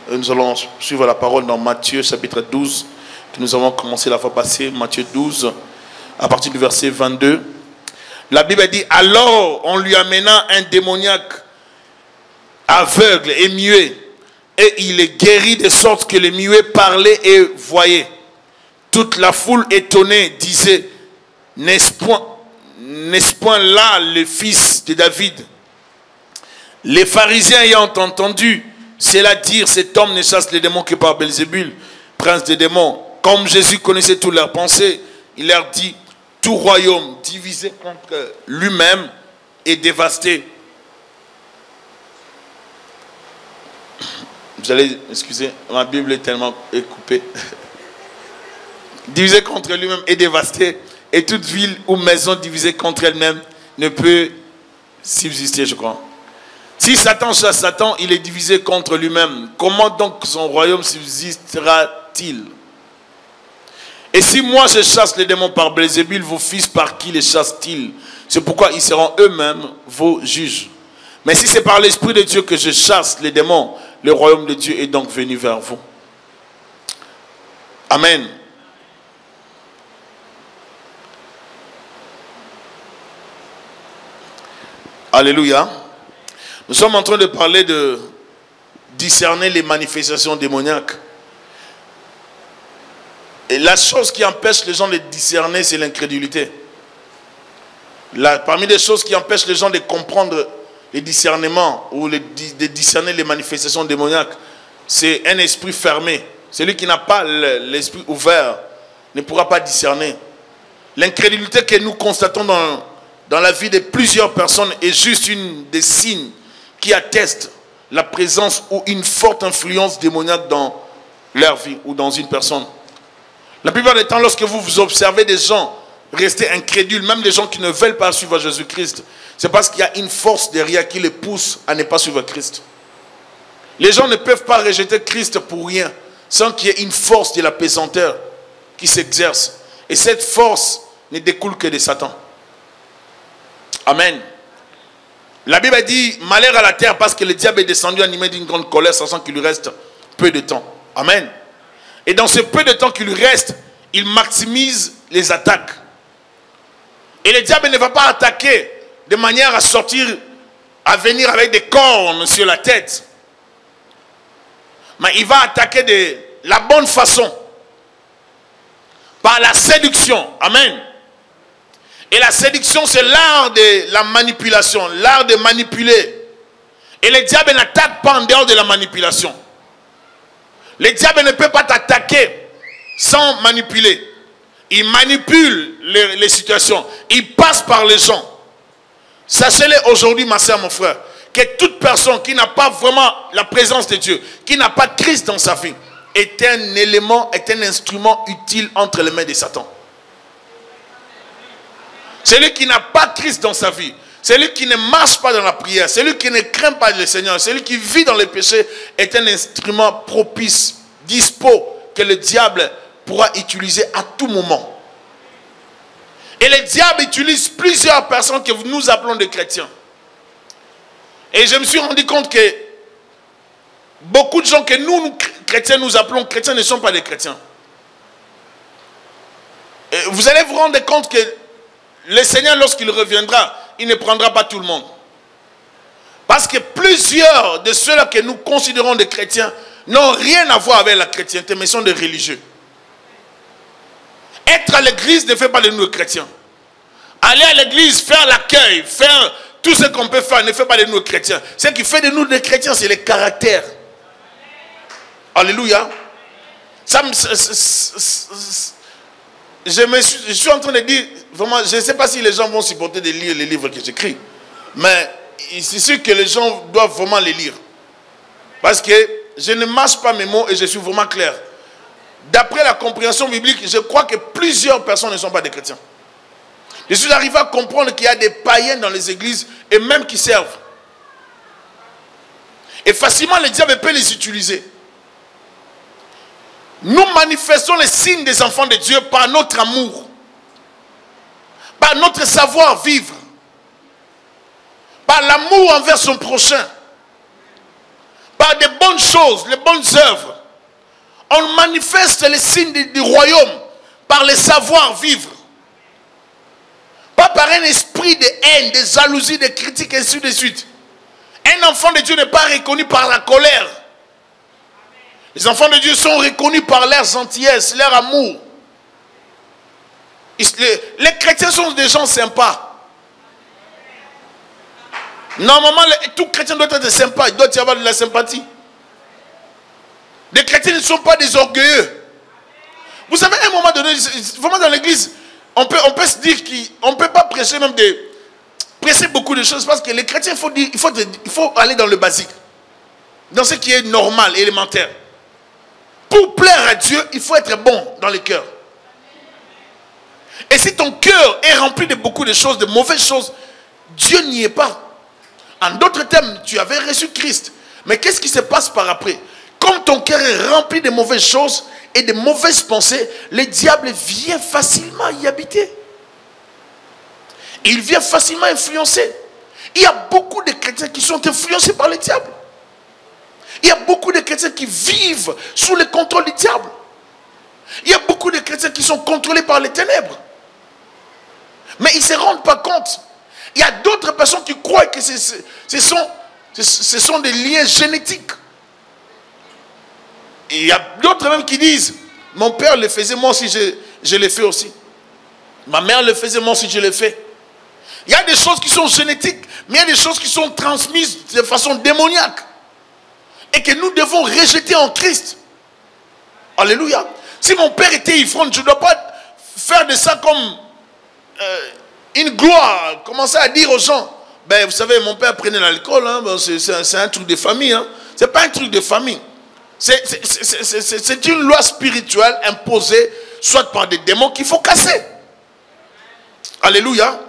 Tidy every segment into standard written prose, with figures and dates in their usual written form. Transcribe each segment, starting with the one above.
Nous allons suivre la parole dans Matthieu chapitre 12, que nous avons commencé la fois passée, Matthieu 12, à partir du verset 22. La Bible dit, alors on lui amena un démoniaque aveugle et muet, et il est guéri de sorte que les muets parlaient et voyaient. Toute la foule étonnée disait, n'est-ce point là le fils de David? Les pharisiens ayant entendu cela dire, cet homme ne chasse les démons que par Belzébul, prince des démons. Comme Jésus connaissait toutes leurs pensées, il leur dit, tout royaume divisé contre lui-même est dévasté. Vous allez, excusez, ma Bible est tellement coupée. Divisé contre lui-même est dévasté, et toute ville ou maison divisée contre elle-même ne peut subsister, je crois. Si Satan chasse Satan, il est divisé contre lui-même. Comment donc son royaume subsistera-t-il? Et si moi je chasse les démons par Belzébul, vos fils par qui les chassent-ils? C'est pourquoi ils seront eux-mêmes vos juges. Mais si c'est par l'Esprit de Dieu que je chasse les démons, le royaume de Dieu est donc venu vers vous. Amen. Alléluia. Nous sommes en train de parler de discerner les manifestations démoniaques. Et la chose qui empêche les gens de discerner, c'est l'incrédulité. Parmi les choses qui empêchent les gens de comprendre les discernements ou de discerner les manifestations démoniaques, c'est un esprit fermé. Celui qui n'a pas l'esprit ouvert ne pourra pas discerner. L'incrédulité que nous constatons dans la vie de plusieurs personnes est juste une des signes qui attestent la présence ou une forte influence démoniaque dans leur vie ou dans une personne. La plupart des temps, lorsque vous observez des gens rester incrédules, même des gens qui ne veulent pas suivre Jésus-Christ, c'est parce qu'il y a une force derrière qui les pousse à ne pas suivre Christ. Les gens ne peuvent pas rejeter Christ pour rien, sans qu'il y ait une force de la pesanteur qui s'exerce. Et cette force ne découle que de Satan. Amen. La Bible dit, malheur à la terre parce que le diable est descendu animé d'une grande colère, sachant qu'il lui reste peu de temps. Amen. Et dans ce peu de temps qu'il lui reste, il maximise les attaques. Et le diable ne va pas attaquer de manière à venir avec des cornes sur la tête. Mais il va attaquer de la bonne façon. Par la séduction. Amen. Et la séduction, c'est l'art de la manipulation, l'art de manipuler. Et le diable n'attaque pas en dehors de la manipulation. Le diable ne peut pas t'attaquer sans manipuler. Il manipule les situations. Il passe par les gens. Sachez-le aujourd'hui, ma soeur, mon frère, que toute personne qui n'a pas vraiment la présence de Dieu, qui n'a pas Christ dans sa vie, est un élément, est un instrument utile entre les mains de Satan. Celui qui n'a pas Christ dans sa vie, celui qui ne marche pas dans la prière, celui qui ne craint pas le Seigneur, celui qui vit dans le péché, est un instrument propice, dispo, que le diable pourra utiliser à tout moment. Et le diable utilise plusieurs personnes que nous appelons des chrétiens. Et je me suis rendu compte que beaucoup de gens que nous chrétiens, nous appelons chrétiens ne sont pas des chrétiens. Et vous allez vous rendre compte que le Seigneur, lorsqu'il reviendra, il ne prendra pas tout le monde. Parce que plusieurs de ceux-là que nous considérons des chrétiens n'ont rien à voir avec la chrétienté, mais sont des religieux. Être à l'église ne fait pas de nous des chrétiens. Aller à l'église, faire l'accueil, faire tout ce qu'on peut faire ne fait pas de nous des chrétiens. Ce qui fait de nous des chrétiens, c'est le caractère. Alléluia. Je suis en train de dire, vraiment, je ne sais pas si les gens vont supporter de lire les livres que j'écris. Mais c'est sûr que les gens doivent vraiment les lire. Parce que je ne mâche pas mes mots et je suis vraiment clair. D'après la compréhension biblique, je crois que plusieurs personnes ne sont pas des chrétiens. Je suis arrivé à comprendre qu'il y a des païens dans les églises et même qui servent. Et facilement, le diable peut les utiliser. Nous manifestons les signes des enfants de Dieu par notre amour, par notre savoir-vivre, par l'amour envers son prochain, par des bonnes choses, les bonnes œuvres. On manifeste les signes du royaume par le savoir-vivre. Pas par un esprit de haine, de jalousie, de critique, et ainsi de suite. Un enfant de Dieu n'est pas reconnu par la colère. Les enfants de Dieu sont reconnus par leur gentillesse, leur amour. Les chrétiens sont des gens sympas. Normalement, tout chrétien doit être sympa. Il doit y avoir de la sympathie. Les chrétiens ne sont pas des orgueilleux. Vous savez, à un moment donné, vraiment dans l'église, on peut se dire qu'on ne peut pas prêcher même prêcher beaucoup de choses parce que les chrétiens, il faut aller dans le basique. Dans ce qui est normal, élémentaire. Pour plaire à Dieu, il faut être bon dans le cœur. Et si ton cœur est rempli de beaucoup de choses, de mauvaises choses, Dieu n'y est pas. En d'autres termes, tu avais reçu Christ. Mais qu'est-ce qui se passe par après? Comme ton cœur est rempli de mauvaises choses et de mauvaises pensées, le diable vient facilement y habiter. Et il vient facilement influencer. Il y a beaucoup de chrétiens qui sont influencés par le diable. Il y a beaucoup de chrétiens qui vivent sous le contrôle du diable. Il y a beaucoup de chrétiens qui sont contrôlés par les ténèbres. Mais ils ne se rendent pas compte. Il y a d'autres personnes qui croient que ce sont des liens génétiques. Et il y a d'autres même qui disent, mon père le faisait, moi aussi je le fais aussi. Ma mère le faisait, moi aussi je le fais. Il y a des choses qui sont génétiques, mais il y a des choses qui sont transmises de façon démoniaque. Et que nous devons rejeter en Christ. Alléluia. Si mon père était ivrogne, je ne dois pas faire de ça comme une gloire. Commencer à dire aux gens, ben, vous savez, mon père prenait l'alcool, hein, ben, c'est un truc de famille. Hein. Ce n'est pas un truc de famille. C'est une loi spirituelle imposée, soit par des démons qu'il faut casser. Alléluia.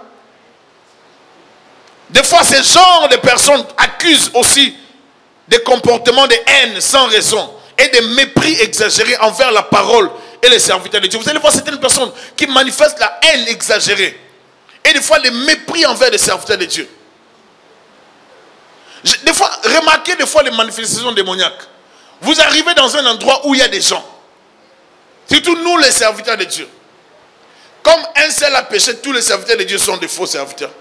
Des fois, ces genres de personnes accusent aussi des comportements de haine sans raison et de mépris exagérés envers la parole et les serviteurs de Dieu. Vous allez voir certaines personnes qui manifestent la haine exagérée et des fois le mépris envers les serviteurs de Dieu. Des fois, remarquez des fois les manifestations démoniaques. Vous arrivez dans un endroit où il y a des gens, surtout nous les serviteurs de Dieu. Comme un seul a péché, tous les serviteurs de Dieu sont des faux serviteurs.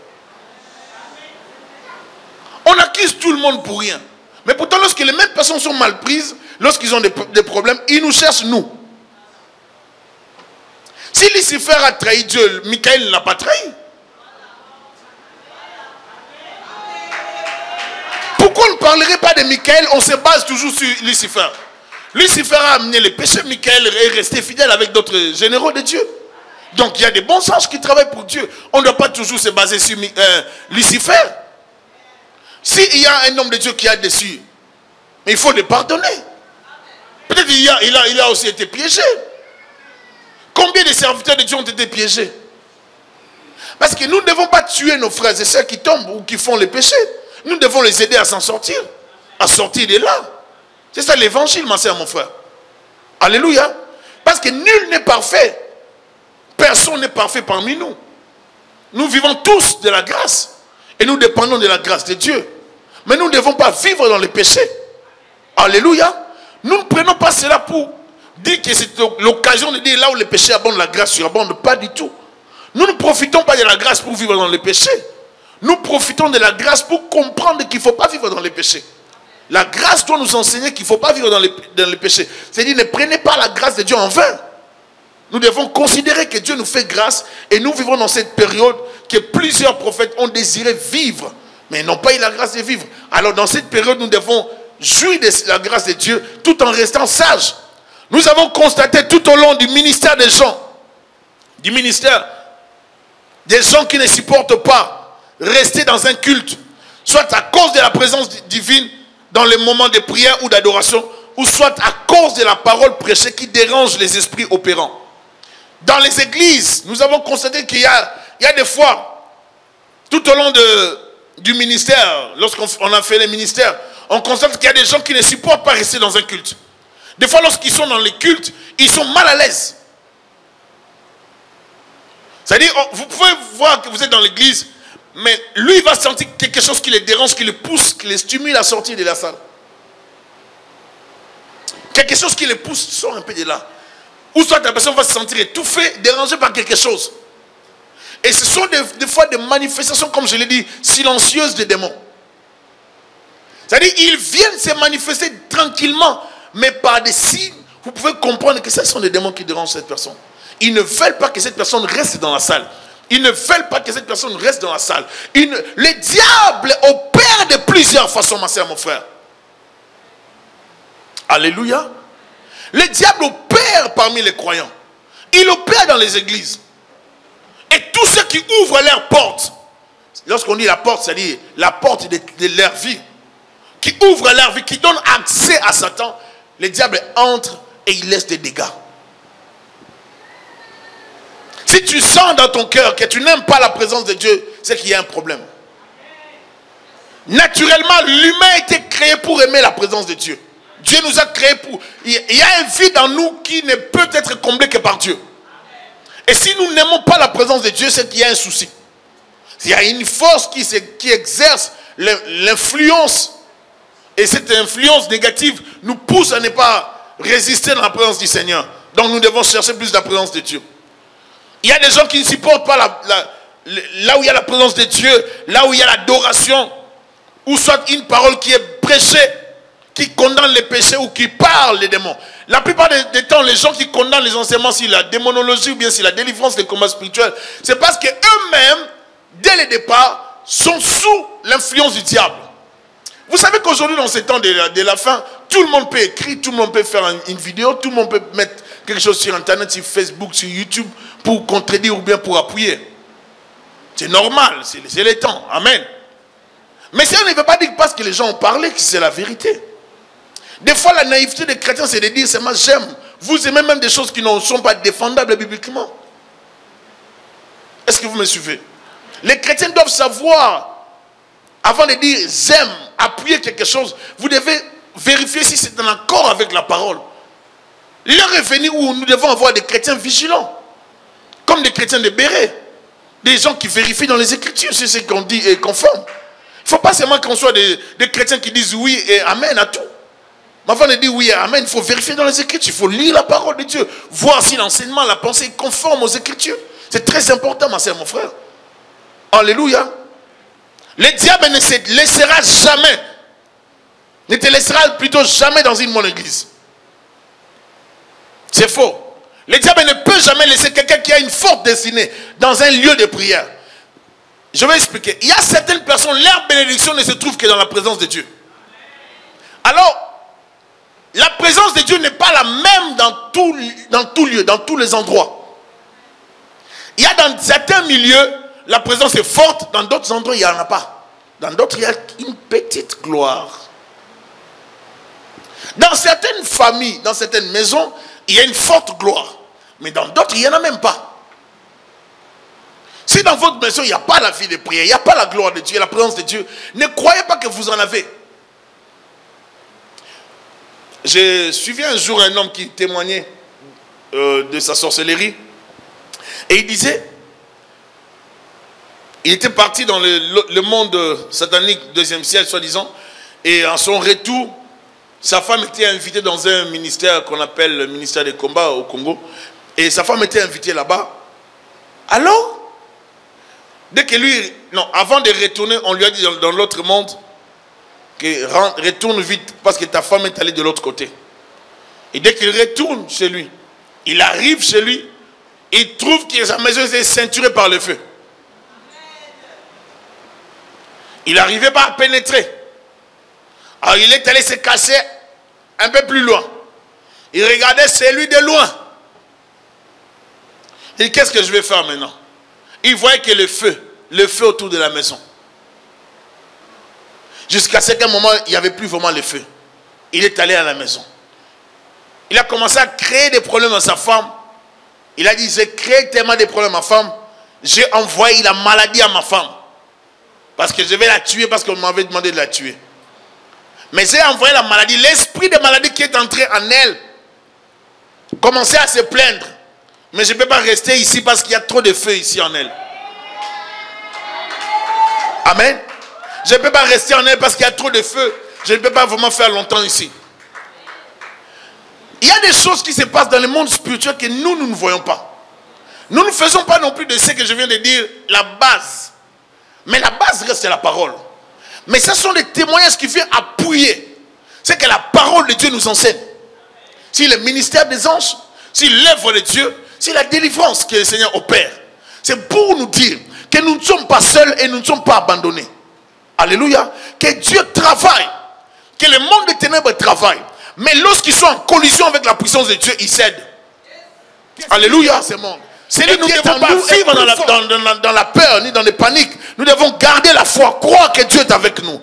On accuse tout le monde pour rien. Mais pourtant, lorsque les mêmes personnes sont mal prises, lorsqu'ils ont des problèmes, ils nous cherchent nous. Si Lucifer a trahi Dieu, Michael ne l'a pas trahi. Pourquoi on ne parlerait pas de Michael? On se base toujours sur Lucifer. Lucifer a amené le péché, Michael est resté fidèle avec d'autres généraux de Dieu. Donc il y a des bons anges qui travaillent pour Dieu. On ne doit pas toujours se baser sur Lucifer. S'il y a un homme de Dieu qui a déçu, mais il faut le pardonner. Peut-être il a aussi été piégé. Combien de serviteurs de Dieu ont été piégés? Parce que nous ne devons pas tuer nos frères et sœurs qui tombent ou qui font les péchés. Nous devons les aider à s'en sortir, à sortir de là. C'est ça l'évangile, ma sœur, mon frère. Alléluia. Parce que nul n'est parfait. Personne n'est parfait parmi nous. Nous vivons tous de la grâce. Et nous dépendons de la grâce de Dieu. Mais nous ne devons pas vivre dans le péché. Alléluia. Nous ne prenons pas cela pour dire que c'est l'occasion de dire là où le péché abonde, la grâce surabonde. Pas du tout. Nous ne profitons pas de la grâce pour vivre dans le péché. Nous profitons de la grâce pour comprendre qu'il ne faut pas vivre dans le péché. La grâce doit nous enseigner qu'il ne faut pas vivre dans le péché. C'est-à-dire, ne prenez pas la grâce de Dieu en vain. Nous devons considérer que Dieu nous fait grâce et nous vivons dans cette période que plusieurs prophètes ont désiré vivre, mais n'ont pas eu la grâce de vivre. Alors dans cette période, nous devons jouir de la grâce de Dieu tout en restant sages. Nous avons constaté tout au long du ministère des gens, des gens qui ne supportent pas rester dans un culte, soit à cause de la présence divine dans les moments de prière ou d'adoration, ou soit à cause de la parole prêchée qui dérange les esprits opérants. Dans les églises, nous avons constaté qu'il y a des fois, tout au long du ministère, lorsqu'on a fait les ministères, on constate qu'il y a des gens qui ne supportent pas rester dans un culte. Des fois, lorsqu'ils sont dans les cultes, ils sont mal à l'aise. C'est-à-dire, vous pouvez voir que vous êtes dans l'église, mais lui, il va sentir quelque chose qui le dérange, qui le pousse, qui le stimule à sortir de la salle. Quelque chose qui les pousse, sort un peu de là. Ou soit la personne va se sentir étouffée, dérangée par quelque chose. Et ce sont des fois des manifestations, comme je l'ai dit, silencieuses des démons. C'est-à-dire, ils viennent se manifester tranquillement, mais par des signes, vous pouvez comprendre que ce sont des démons qui dérangent cette personne. Ils ne veulent pas que cette personne reste dans la salle. Ils ne veulent pas que cette personne reste dans la salle. Le diable opère de plusieurs façons, ma soeur, mon frère. Alléluia. Le diable opère parmi les croyants. Il opère dans les églises. Et tous ceux qui ouvrent leurs portes, lorsqu'on dit la porte, c'est-à-dire la porte de leur vie, qui ouvrent leur vie, qui donnent accès à Satan, le diable entre et il laisse des dégâts. Si tu sens dans ton cœur que tu n'aimes pas la présence de Dieu, c'est qu'il y a un problème. Naturellement, l'humain a été créé pour aimer la présence de Dieu. Dieu nous a créés pour... Il y a un vide en nous qui ne peut être comblé que par Dieu. Et si nous n'aimons pas la présence de Dieu, c'est qu'il y a un souci. Il y a une force qui exerce l'influence. Et cette influence négative nous pousse à ne pas résister dans la présence du Seigneur. Donc nous devons chercher plus la présence de Dieu. Il y a des gens qui ne supportent pas là où il y a la présence de Dieu, là où il y a l'adoration, ou soit une parole qui est prêchée, qui condamne les péchés ou qui parle des démons. La plupart des temps, les gens qui condamnent les enseignements sur la démonologie ou bien sur la délivrance des combats spirituels, c'est parce qu'eux-mêmes, dès le départ, sont sous l'influence du diable. Vous savez qu'aujourd'hui, dans ces temps de la fin, tout le monde peut écrire, tout le monde peut faire une vidéo, tout le monde peut mettre quelque chose sur Internet, sur Facebook, sur YouTube, pour contredire ou bien pour appuyer. C'est normal, c'est les temps. Amen. Mais ça ne veut pas dire parce que les gens ont parlé que c'est la vérité. Des fois, la naïveté des chrétiens, c'est de dire seulement j'aime. Vous aimez même des choses qui ne sont pas défendables bibliquement. Est-ce que vous me suivez? Les chrétiens doivent savoir, avant de dire j'aime, appuyer quelque chose, vous devez vérifier si c'est en accord avec la parole. L'heure est venue où nous devons avoir des chrétiens vigilants, comme des chrétiens de Béret, des gens qui vérifient dans les Écritures si ce qu'on dit est conforme. Il ne faut pas seulement qu'on soit des chrétiens qui disent oui et amen à tout. Mais avant de dire oui et amen, il faut vérifier dans les Écritures, il faut lire la parole de Dieu, voir si l'enseignement, la pensée est conforme aux Écritures. C'est très important, ma soeur, mon frère. Alléluia. Le diable ne se laissera jamais, ne te laissera plutôt jamais dans une bonne église. C'est faux. Le diable ne peut jamais laisser quelqu'un qui a une forte destinée dans un lieu de prière. Je vais expliquer. Il y a certaines personnes, leur bénédiction ne se trouve que dans la présence de Dieu. Alors, la présence de Dieu n'est pas la même dans tout lieu, dans tous les endroits. Il y a dans certains milieux, la présence est forte, dans d'autres endroits, il n'y en a pas. Dans d'autres, il y a une petite gloire. Dans certaines familles, dans certaines maisons, il y a une forte gloire. Mais dans d'autres, il n'y en a même pas. Si dans votre maison, il n'y a pas la vie de prière, il n'y a pas la gloire de Dieu, la présence de Dieu, ne croyez pas que vous en avez. J'ai suivi un jour un homme qui témoignait de sa sorcellerie. Et il disait, il était parti dans le monde satanique, deuxième siècle, soi-disant. Et en son retour, sa femme était invitée dans un ministère qu'on appelle le ministère des combats au Congo. Et sa femme était invitée là-bas. Alors, dès que lui, non, avant de retourner, on lui a dit dans l'autre monde, que retourne vite parce que ta femme est allée de l'autre côté. Et dès qu'il retourne chez lui, il arrive chez lui, il trouve que sa maison est ceinturée par le feu. Il n'arrivait pas à pénétrer. Alors il est allé se cacher un peu plus loin. Il regardait celui de loin. Il dit, qu'est-ce que je vais faire maintenant? Il voyait que le feu autour de la maison. Jusqu'à ce qu'à un moment, il n'y avait plus vraiment le feu. Il est allé à la maison. Il a commencé à créer des problèmes à sa femme. Il a dit, j'ai créé tellement de problèmes à ma femme, j'ai envoyé la maladie à ma femme. Parce que je vais la tuer, parce qu'on m'avait demandé de la tuer. Mais j'ai envoyé la maladie, l'esprit de maladie qui est entré en elle, commençait à se plaindre. Mais je ne peux pas rester ici parce qu'il y a trop de feu ici en elle. Amen. Je ne peux pas rester en elle parce qu'il y a trop de feu. Je ne peux pas vraiment faire longtemps ici. Il y a des choses qui se passent dans le monde spirituel que nous ne voyons pas. Nous ne faisons pas non plus de ce que je viens de dire, la base. Mais la base reste la parole. Mais ce sont des témoignages qui viennent appuyer. C'est que la parole de Dieu nous enseigne. Si le ministère des anges, si l'œuvre de Dieu, si la délivrance que le Seigneur opère. C'est pour nous dire que nous ne sommes pas seuls et nous ne sommes pas abandonnés. Alléluia. Que Dieu travaille. Que le monde des ténèbres travaille. Mais lorsqu'ils sont en collision avec la puissance de Dieu, ils cèdent. Alléluia, ce monde. C'est nous ne devons pas vivre dans la peur ni dans les paniques. Nous devons garder la foi, croire que Dieu est avec nous.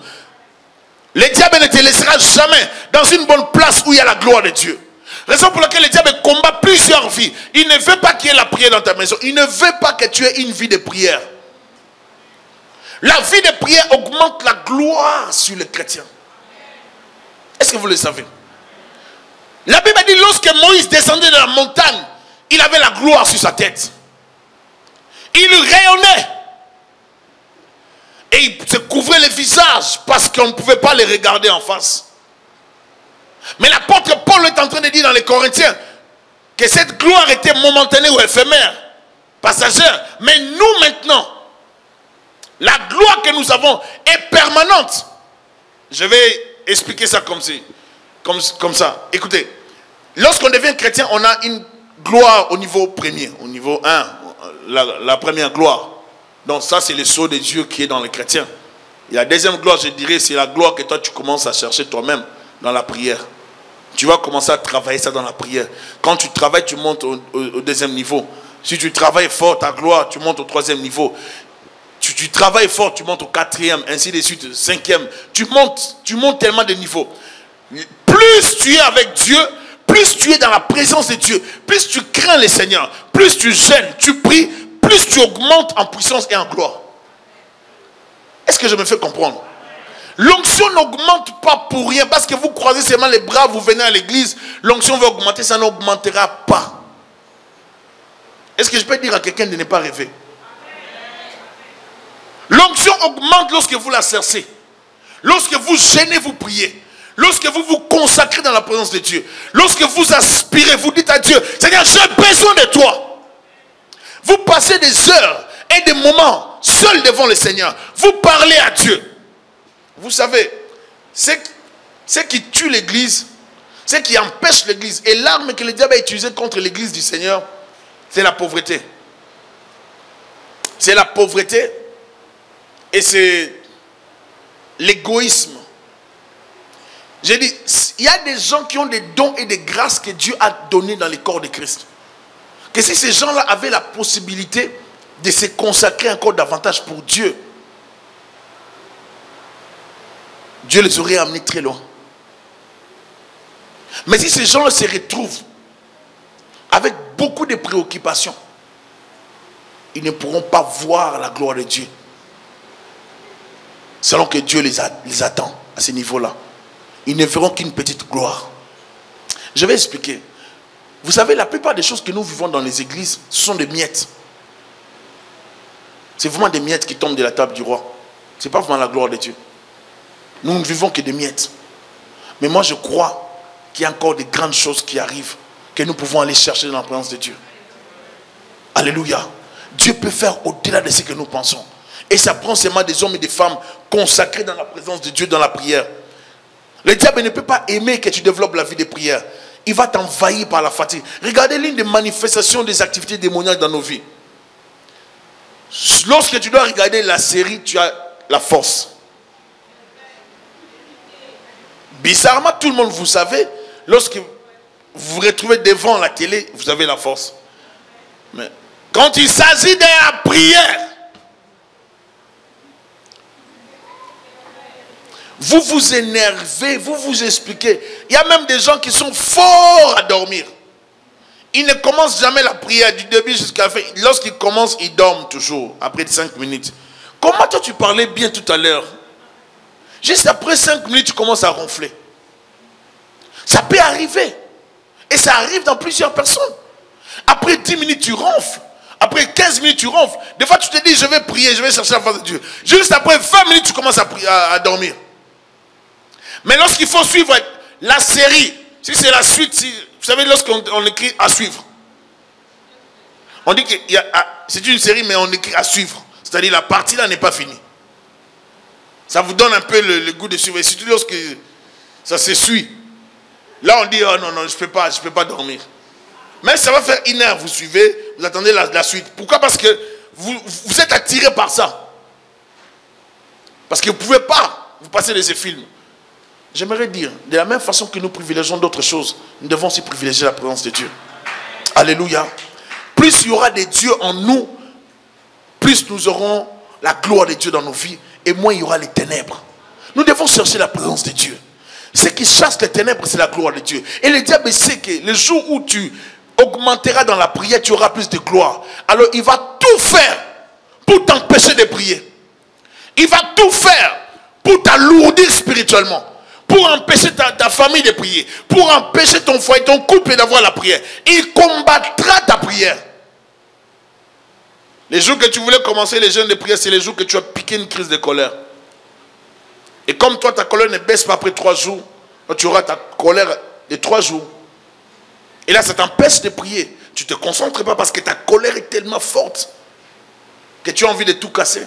Le diable ne te laissera jamais dans une bonne place où il y a la gloire de Dieu. Raison pour laquelle le diable combat plusieurs vies. Il ne veut pas qu'il y ait la prière dans ta maison. Il ne veut pas que tu aies une vie de prière. La vie de prière augmente la gloire sur les chrétiens. Est-ce que vous le savez? La Bible dit lorsque Moïse descendait de la montagne, il avait la gloire sur sa tête. Il rayonnait. Et il se couvrait le visage parce qu'on ne pouvait pas les regarder en face. Mais l'apôtre Paul est en train de dire dans les Corinthiens que cette gloire était momentanée ou éphémère, passagère. Mais nous maintenant, la gloire que nous avons est permanente. Je vais expliquer ça comme ça. Écoutez, lorsqu'on devient chrétien, on a une gloire au niveau premier, au niveau 1, la première gloire. Donc ça c'est le sceau de Dieu qui est dans les chrétiens. Et la deuxième gloire, je dirais, c'est la gloire que toi tu commences à chercher toi-même dans la prière. Tu vas commencer à travailler ça dans la prière. Quand tu travailles, tu montes au deuxième niveau. Si tu travailles fort, ta gloire, tu montes au troisième niveau. Tu travailles fort, tu montes au quatrième, ainsi de suite, cinquième. Tu montes tellement de niveaux. Plus tu es avec Dieu, plus tu es dans la présence de Dieu, plus tu crains le Seigneur, plus tu gênes, tu pries, plus tu augmentes en puissance et en gloire. Est-ce que je me fais comprendre? L'onction n'augmente pas pour rien, parce que vous croisez seulement les bras, vous venez à l'église, l'onction va augmenter, ça n'augmentera pas. Est-ce que je peux dire à quelqu'un de ne pas rêver? L'onction augmente lorsque vous la cherchez. Lorsque vous gênez, vous priez. Lorsque vous vous consacrez dans la présence de Dieu. Lorsque vous aspirez, vous dites à Dieu, Seigneur, j'ai besoin de toi. Vous passez des heures et des moments seuls devant le Seigneur. Vous parlez à Dieu. Vous savez, ce qui tue l'église, ce qui empêche l'église, et l'arme que le diable a utilisée contre l'église du Seigneur, c'est la pauvreté. C'est la pauvreté et c'est l'égoïsme. J'ai dit, il y a des gens qui ont des dons et des grâces que Dieu a donnés dans le corps de Christ. Que si ces gens-là avaient la possibilité de se consacrer encore davantage pour Dieu, Dieu les aurait amenés très loin. Mais si ces gens-là se retrouvent avec beaucoup de préoccupations, ils ne pourront pas voir la gloire de Dieu. Selon que Dieu les attend à ce niveau-là. Ils ne verront qu'une petite gloire. Je vais expliquer. Vous savez, la plupart des choses que nous vivons dans les églises, ce sont des miettes. C'est vraiment des miettes qui tombent de la table du roi. Ce n'est pas vraiment la gloire de Dieu. Nous ne vivons que des miettes. Mais moi, je crois qu'il y a encore des grandes choses qui arrivent, que nous pouvons aller chercher dans la présence de Dieu. Alléluia. Dieu peut faire au-delà de ce que nous pensons. Et ça prend seulement des hommes et des femmes consacrés dans la présence de Dieu, dans la prière. Le diable ne peut pas aimer que tu développes la vie de prière. Il va t'envahir par la fatigue. Regardez l'une des manifestations des activités démoniaques dans nos vies. Lorsque tu dois regarder la série, tu as la force. Bizarrement, tout le monde, vous savez, lorsque vous vous retrouvez devant la télé, vous avez la force. Mais quand il s'agit de la prière, vous vous énervez, vous vous expliquez. Il y a même des gens qui sont forts à dormir. Ils ne commencent jamais la prière du début jusqu'à la fin. Lorsqu'ils commencent, ils dorment toujours, après 5 minutes. Comment toi tu parlais bien tout à l'heure? Juste après 5 minutes, tu commences à ronfler. Ça peut arriver. Et ça arrive dans plusieurs personnes. Après 10 minutes, tu ronfles. Après 15 minutes, tu ronfles. Des fois, tu te dis, je vais prier, je vais chercher la face de Dieu. Juste après 20 minutes, tu commences à dormir. Mais lorsqu'il faut suivre la série, si c'est la suite, vous savez, lorsqu'on écrit à suivre, on dit que c'est une série, mais on écrit à suivre. C'est-à-dire la partie là n'est pas finie. Ça vous donne un peu le goût de suivre. Et surtout lorsque ça se suit. Là, on dit, oh non, non, je ne peux pas dormir. Mais ça va faire 1 heure, vous suivez, vous attendez la suite. Pourquoi? Parce que vous êtes attiré par ça. Parce que vous ne pouvez pas vous passer de ces films. J'aimerais dire, de la même façon que nous privilégions d'autres choses, nous devons aussi privilégier la présence de Dieu. Alléluia. Plus il y aura des dieux en nous, plus nous aurons la gloire de Dieu dans nos vies, et moins il y aura les ténèbres. Nous devons chercher la présence de Dieu. Ce qui chasse les ténèbres, c'est la gloire de Dieu. Et le diable sait que le jour où tu augmenteras dans la prière, tu auras plus de gloire. Alors il va tout faire pour t'empêcher de prier. Il va tout faire pour t'alourdir spirituellement, pour empêcher ta famille de prier, pour empêcher ton foyer, ton couple d'avoir la prière. Il combattra ta prière. Les jours que tu voulais commencer les jeûnes de prière, c'est les jours que tu as piqué une crise de colère. Et comme toi, ta colère ne baisse pas après 3 jours, tu auras ta colère de 3 jours. Et là, ça t'empêche de prier. Tu ne te concentres pas parce que ta colère est tellement forte que tu as envie de tout casser.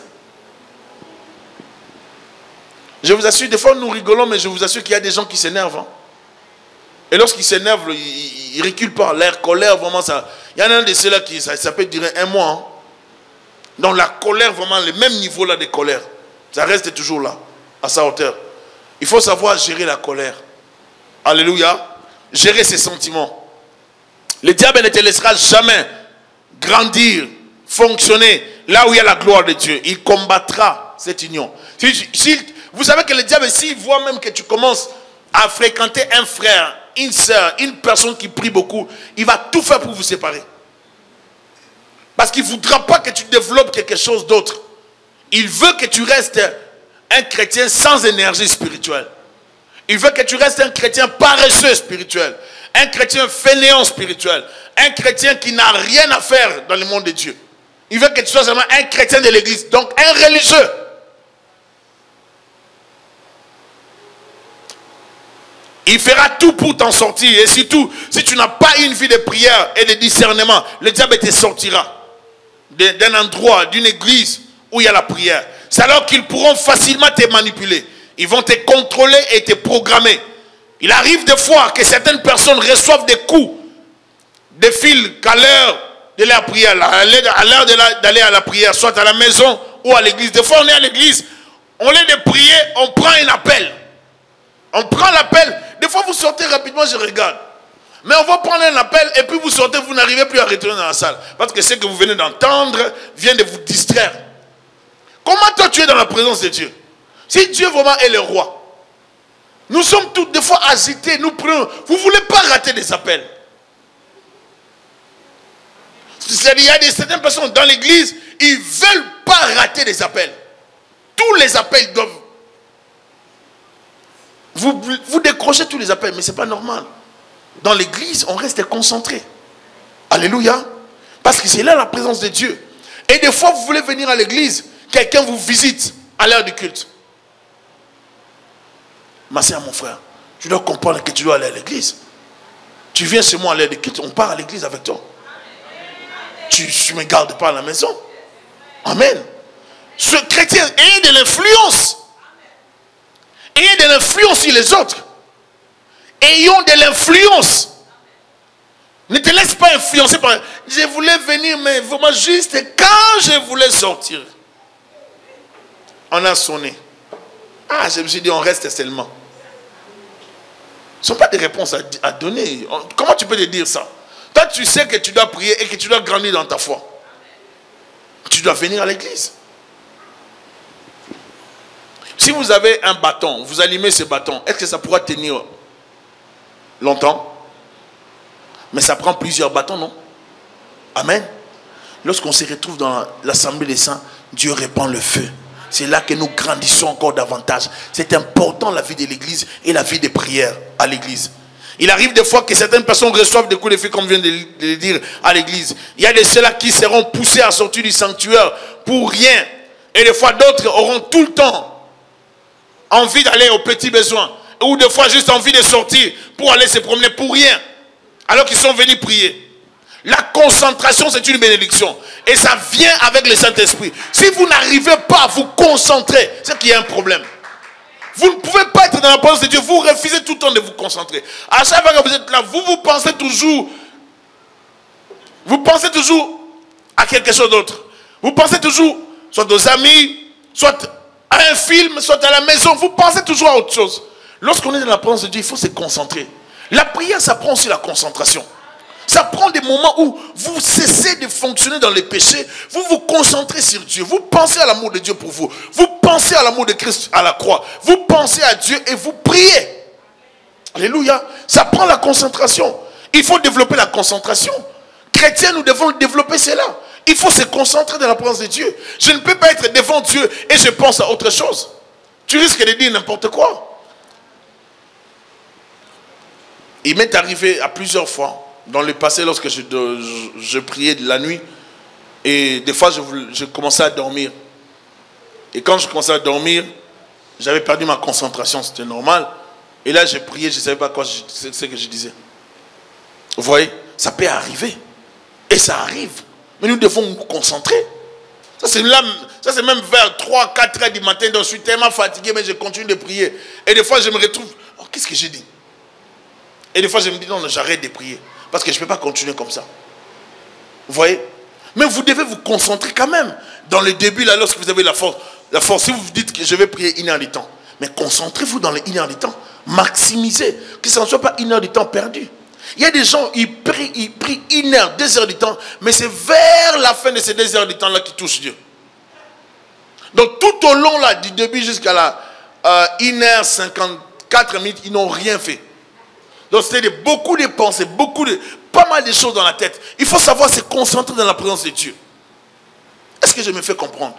Je vous assure, des fois nous rigolons, mais je vous assure qu'il y a des gens qui s'énervent. Hein. Et lorsqu'ils s'énervent, ils ne reculent pas. Leur colère, vraiment, ça. Il y en a un de ceux-là qui, ça peut durer 1 mois. Hein. Donc la colère, vraiment, le même niveau là de colère, ça reste toujours là, à sa hauteur. Il faut savoir gérer la colère. Alléluia. Gérer ses sentiments. Le diable ne te laissera jamais grandir, fonctionner là où il y a la gloire de Dieu. Il combattra cette union. Vous savez que le diable, s'il voit même que tu commences à fréquenter un frère, une soeur, une personne qui prie beaucoup, il va tout faire pour vous séparer. Parce qu'il ne voudra pas que tu développes quelque chose d'autre. Il veut que tu restes un chrétien sans énergie spirituelle. Il veut que tu restes un chrétien paresseux spirituel. Un chrétien fainéant spirituel. Un chrétien qui n'a rien à faire dans le monde de Dieu. Il veut que tu sois seulement un chrétien de l'église. Donc un religieux. Il fera tout pour t'en sortir. Et surtout, si tu n'as pas une vie de prière et de discernement, le diable te sortira d'un endroit, d'une église où il y a la prière. C'est alors qu'ils pourront facilement te manipuler. Ils vont te contrôler et te programmer. Il arrive des fois que certaines personnes reçoivent des coups de fil qu'à l'heure de la prière, à l'heure d'aller à la prière, soit à la maison ou à l'église. Des fois, on est à l'église, au lieu de prier, on prend un appel. On prend l'appel. Des fois, vous sortez rapidement, je regarde. Mais on va prendre un appel et puis vous sortez, vous n'arrivez plus à retourner dans la salle. Parce que ce que vous venez d'entendre vient de vous distraire. Comment toi tu es dans la présence de Dieu? Si Dieu vraiment est le roi, nous sommes toutes des fois agités, nous prenons. Vous ne voulez pas rater des appels. C'est-à-dire, il y a certaines personnes dans l'église, ils ne veulent pas rater des appels. Tous les appels doivent. Vous décrochez tous les appels, mais ce n'est pas normal. Dans l'église, on reste concentré. Alléluia. Parce que c'est là la présence de Dieu. Et des fois, vous voulez venir à l'église, quelqu'un vous visite à l'heure du culte. Ma soeur, mon frère, tu dois comprendre que tu dois aller à l'église. Tu viens chez moi à l'heure du culte, on part à l'église avec toi. Tu ne me gardes pas à la maison. Amen. Ce chrétien, ayez de l'influence. Ayez de l'influence sur les autres. Ayons de l'influence. Ne te laisse pas influencer par... Je voulais venir, mais vraiment juste quand je voulais sortir. On a sonné. Ah, je me suis dit, on reste seulement. Ce ne sont pas des réponses à donner. Comment tu peux te dire ça? Toi, tu sais que tu dois prier et que tu dois grandir dans ta foi. Tu dois venir à l'église. Si vous avez un bâton, vous allumez ce bâton, est-ce que ça pourra tenir longtemps? Mais ça prend plusieurs bâtons, non? Amen. Lorsqu'on se retrouve dans l'assemblée des saints, Dieu répand le feu. C'est là que nous grandissons encore davantage. C'est important la vie de l'église et la vie de prière à l'église. Il arrive des fois que certaines personnes reçoivent des coups de feu, comme vient de le dire à l'église. Il y a de ceux-là qui seront poussés à sortir du sanctuaire pour rien. Et des fois d'autres auront tout le temps envie d'aller aux petits besoins. ou des fois juste envie de sortir pour aller se promener pour rien, alors qu'ils sont venus prier. La concentration, c'est une bénédiction. Et ça vient avec le Saint-Esprit. Si vous n'arrivez pas à vous concentrer, c'est qu'il y a un problème. Vous ne pouvez pas être dans la présence de Dieu. Vous refusez tout le temps de vous concentrer. À chaque fois que vous êtes là, vous pensez toujours. Vous pensez toujours à quelque chose d'autre. Vous pensez toujours soit aux amis, soit à un film, soit à la maison. Vous pensez toujours à autre chose. Lorsqu'on est dans la présence de Dieu, il faut se concentrer. La prière, ça prend aussi la concentration. Ça prend des moments où vous cessez de fonctionner dans les péchés. Vous vous concentrez sur Dieu. Vous pensez à l'amour de Dieu pour vous. Vous pensez à l'amour de Christ à la croix. Vous pensez à Dieu et vous priez. Alléluia. Ça prend la concentration. Il faut développer la concentration. Chrétiens, nous devons développer cela. Il faut se concentrer dans la présence de Dieu. Je ne peux pas être devant Dieu et je pense à autre chose. Tu risques de dire n'importe quoi. Il m'est arrivé à plusieurs fois dans le passé, lorsque je priais de la nuit, et des fois je commençais à dormir. Et quand je commençais à dormir, j'avais perdu ma concentration, c'était normal. Et là, je priais, je ne savais pas quoi c'est que je disais. Vous voyez, ça peut arriver. Et ça arrive. Mais nous devons nous concentrer. Ça, c'est même vers 3, 4 heures du matin, donc je suis tellement fatigué, mais je continue de prier. Et des fois, je me retrouve, oh, qu'est-ce que j'ai dit? Et des fois, je me dis, non, j'arrête de prier. Parce que je ne peux pas continuer comme ça. Vous voyez? Mais vous devez vous concentrer quand même. Dans le début, là, lorsque vous avez la force, si vous vous dites que je vais prier 1 heure du temps, mais concentrez-vous dans les 1 heure du temps. Maximisez. Que ça ne soit pas 1 heure du temps perdu. Il y a des gens, ils prient 1 heure, 2 heures du temps, mais c'est vers la fin de ces 2 heures du temps-là qu'ils touchent Dieu. Donc tout au long, là, du début jusqu'à la 1h54 minutes, ils n'ont rien fait. Donc c'était beaucoup de pensées, pas mal de choses dans la tête. Il faut savoir se concentrer dans la présence de Dieu. Est-ce que je me fais comprendre?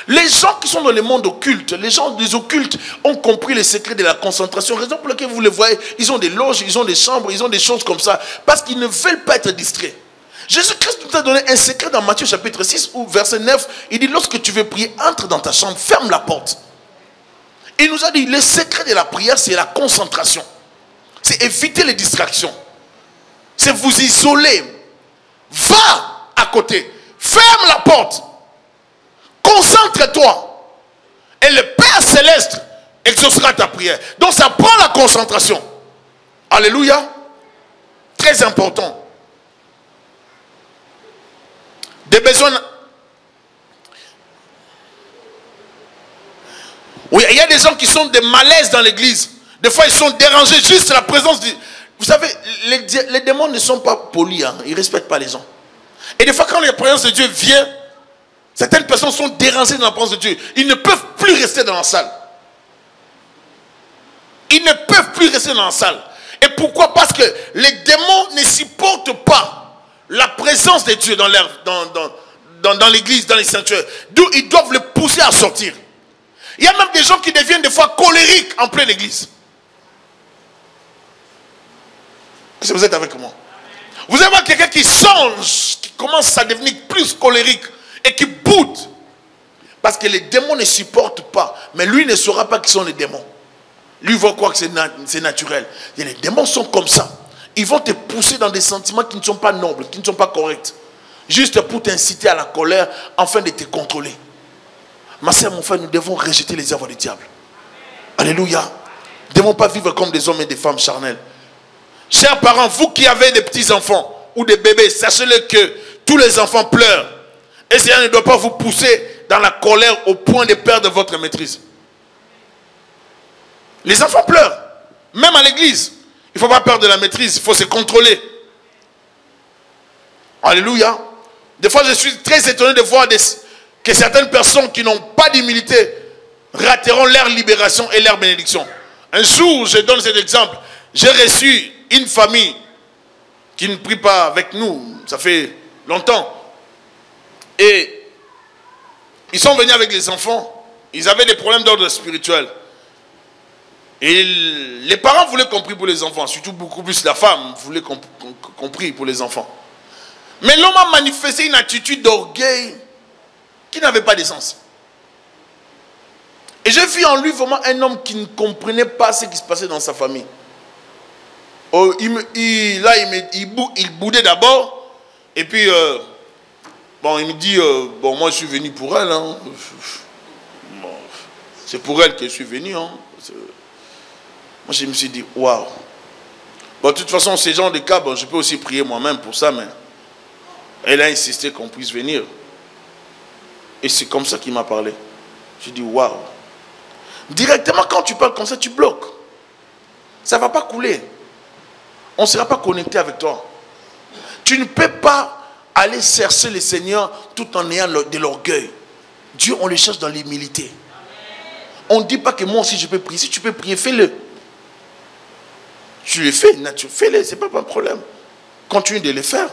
Les gens qui sont dans le monde occulte, les gens des occultes ont compris les secrets de la concentration. Raison pour laquelle vous les voyez, ils ont des loges, ils ont des chambres, ils ont des choses comme ça. Parce qu'ils ne veulent pas être distraits. Jésus-Christ nous a donné un secret dans Matthieu chapitre 6, où verset 9, il dit, lorsque tu veux prier, entre dans ta chambre, ferme la porte. Il nous a dit, le secret de la prière, c'est la concentration. C'est éviter les distractions. C'est vous isoler. Va à côté. Ferme la porte. Concentre-toi. Et le Père Céleste exaucera ta prière. Donc ça prend la concentration. Alléluia. Très important. Des besoins. Oui, il y a des gens qui sont des malaises dans l'église. Des fois, ils sont dérangés juste à la présence de... Vous savez, les démons ne sont pas polis. Hein. Ils ne respectent pas les gens. Et des fois, quand la présence de Dieu vient, certaines personnes sont dérangées dans la présence de Dieu. Ils ne peuvent plus rester dans la salle. Ils ne peuvent plus rester dans la salle. Et pourquoi? Parce que les démons ne supportent pas la présence de Dieu dans l'église, dans les sanctuaires. D'où ils doivent le pousser à sortir. Il y a même des gens qui deviennent des fois colériques en pleine église. Est-ce que vous êtes avec moi? Vous allez voir quelqu'un qui songe, qui commence à devenir plus colérique et qui boude. Parce que les démons ne supportent pas. Mais lui ne saura pas qui sont les démons. Lui va croire que c'est naturel. Et les démons sont comme ça. Ils vont te pousser dans des sentiments qui ne sont pas nobles, qui ne sont pas corrects. Juste pour t'inciter à la colère, afin de te contrôler. Ma soeur, mon frère, nous devons rejeter les œuvres du diable. Alléluia. Nous ne devons pas vivre comme des hommes et des femmes charnels. Chers parents, vous qui avez des petits-enfants ou des bébés, sachez-le que tous les enfants pleurent. Et cela ne doit pas vous pousser dans la colère au point de perdre votre maîtrise. Les enfants pleurent. Même à l'église. Il ne faut pas perdre la maîtrise. Il faut se contrôler. Alléluia. Des fois, je suis très étonné de voir que certaines personnes qui n'ont pas d'humilité rateront leur libération et leur bénédiction. Un jour, je donne cet exemple. J'ai reçu une famille qui ne prie pas avec nous. Ça fait longtemps. Et ils sont venus avec les enfants. Ils avaient des problèmes d'ordre spirituel. Et les parents voulaient qu'on prie pour les enfants. Surtout beaucoup plus la femme voulait qu'on prie pour les enfants. Mais l'homme a manifesté une attitude d'orgueil qui n'avait pas de sens. Et j'ai vu en lui vraiment un homme qui ne comprenait pas ce qui se passait dans sa famille. Oh, il boudait d'abord. Et puis, bon, il me dit, bon, moi je suis venu pour elle. Hein. Bon, c'est pour elle que je suis venu. Hein. Moi je me suis dit, waouh. Bon, de toute façon, ces gens de cas, bon, je peux aussi prier moi-même pour ça, mais elle a insisté qu'on puisse venir. Et c'est comme ça qu'il m'a parlé. J'ai dit, waouh. Directement, quand tu parles comme ça, tu bloques. Ça ne va pas couler. On ne sera pas connecté avec toi. Tu ne peux pas aller chercher le Seigneur tout en ayant de l'orgueil. Dieu, on le cherche dans l'humilité. On ne dit pas que moi aussi je peux prier. Si tu peux prier, fais-le. Tu le fais, fais-le, ce n'est pas un problème. Continue de le faire.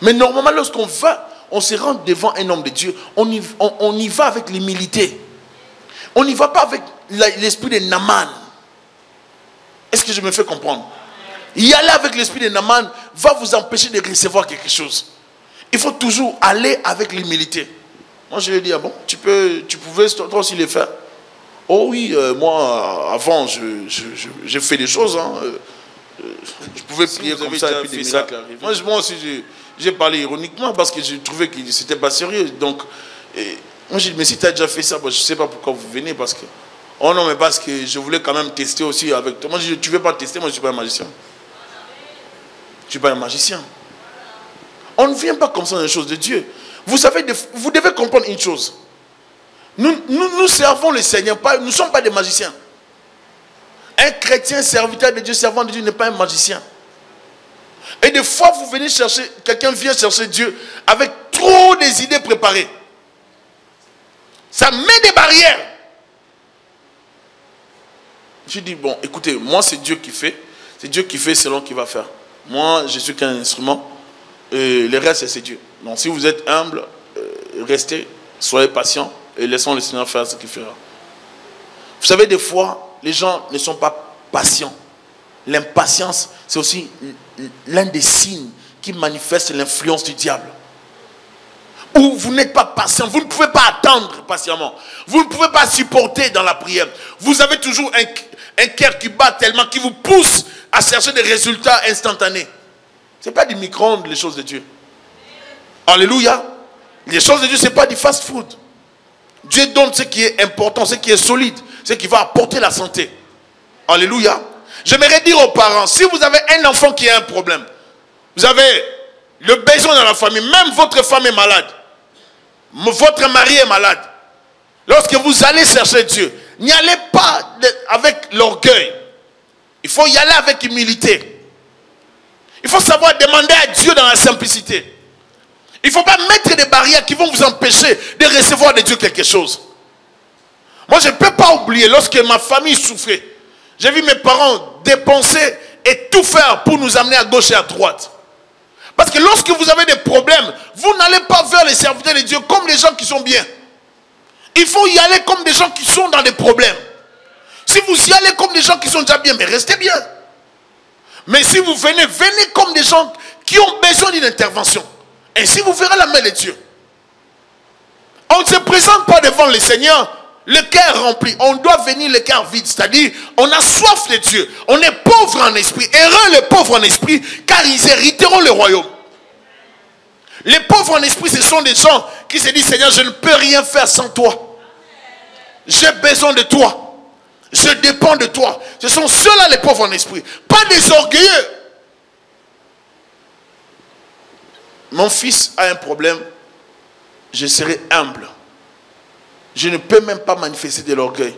Mais normalement, lorsqu'on va, on se rend devant un homme de Dieu, on y va avec l'humilité. On n'y va pas avec l'esprit de Naaman. Est-ce que je me fais comprendre? Y aller avec l'esprit de Naaman va vous empêcher de recevoir quelque chose. Il faut toujours aller avec l'humilité. Moi je lui ai dit, ah bon, tu pouvais toi aussi le faire. Oh oui, moi avant j'ai fait des choses. Hein, je pouvais prier comme ça et puis des miracles arrivent. Moi aussi j'ai parlé ironiquement parce que je trouvais que c'était pas sérieux. Donc, moi j'ai dit, mais si tu as déjà fait ça, bon, je ne sais pas pourquoi vous venez parce que... Oh non, mais parce que je voulais quand même tester aussi avec toi. Moi je dis, tu ne veux pas tester, moi je ne suis pas un magicien. Je ne suis pas un magicien. On ne vient pas comme ça dans les choses de Dieu. Vous savez, vous devez comprendre une chose. Nous servons le Seigneur, nous ne sommes pas des magiciens. Un chrétien serviteur de Dieu, servant de Dieu, n'est pas un magicien. Et des fois, vous venez chercher, quelqu'un vient chercher Dieu avec trop des idées préparées. Ça met des barrières. Je dis, bon, écoutez, moi c'est Dieu qui fait. C'est Dieu qui fait selon qu'il va faire. Moi, je suis qu'un instrument. Et le reste, c'est Dieu. Donc, si vous êtes humble, restez, soyez patient et laissons le Seigneur faire ce qu'il fera. Vous savez, des fois, les gens ne sont pas patients. L'impatience, c'est aussi l'un des signes qui manifeste l'influence du diable. Ou vous n'êtes pas patient, vous ne pouvez pas attendre patiemment. Vous ne pouvez pas supporter dans la prière. Vous avez toujours un cœur qui bat tellement, qui vous pousse à chercher des résultats instantanés. Ce n'est pas du micro-ondes, les choses de Dieu. Alléluia. Les choses de Dieu, ce n'est pas du fast-food. Dieu donne ce qui est important, ce qui est solide, ce qui va apporter la santé. Alléluia. J'aimerais dire aux parents, si vous avez un enfant qui a un problème, vous avez le besoin dans la famille, même votre femme est malade, votre mari est malade, lorsque vous allez chercher Dieu, n'y allez pas avec l'orgueil. Il faut y aller avec humilité. Il faut savoir demander à Dieu dans la simplicité. Il ne faut pas mettre des barrières qui vont vous empêcher de recevoir de Dieu quelque chose. Moi, je ne peux pas oublier, lorsque ma famille souffrait, j'ai vu mes parents dépenser et tout faire pour nous amener à gauche et à droite. Parce que lorsque vous avez des problèmes, vous n'allez pas vers les serviteurs de Dieu comme les gens qui sont bien. Il faut y aller comme des gens qui sont dans des problèmes. Si vous y allez comme des gens qui sont déjà bien, mais restez bien. Mais si vous venez comme des gens qui ont besoin d'une intervention. Ainsi vous verrez la main de Dieu. On ne se présente pas devant le Seigneur le cœur rempli. On doit venir le cœur vide. C'est-à-dire, on a soif de Dieu. On est pauvre en esprit. Heureux les pauvres en esprit, car ils hériteront le royaume. Les pauvres en esprit, ce sont des gens qui se disent, Seigneur, je ne peux rien faire sans toi. J'ai besoin de toi. Je dépends de toi. Ce sont ceux-là les pauvres en esprit. Pas des orgueilleux. Mon fils a un problème. Je serai humble. Je ne peux même pas manifester de l'orgueil.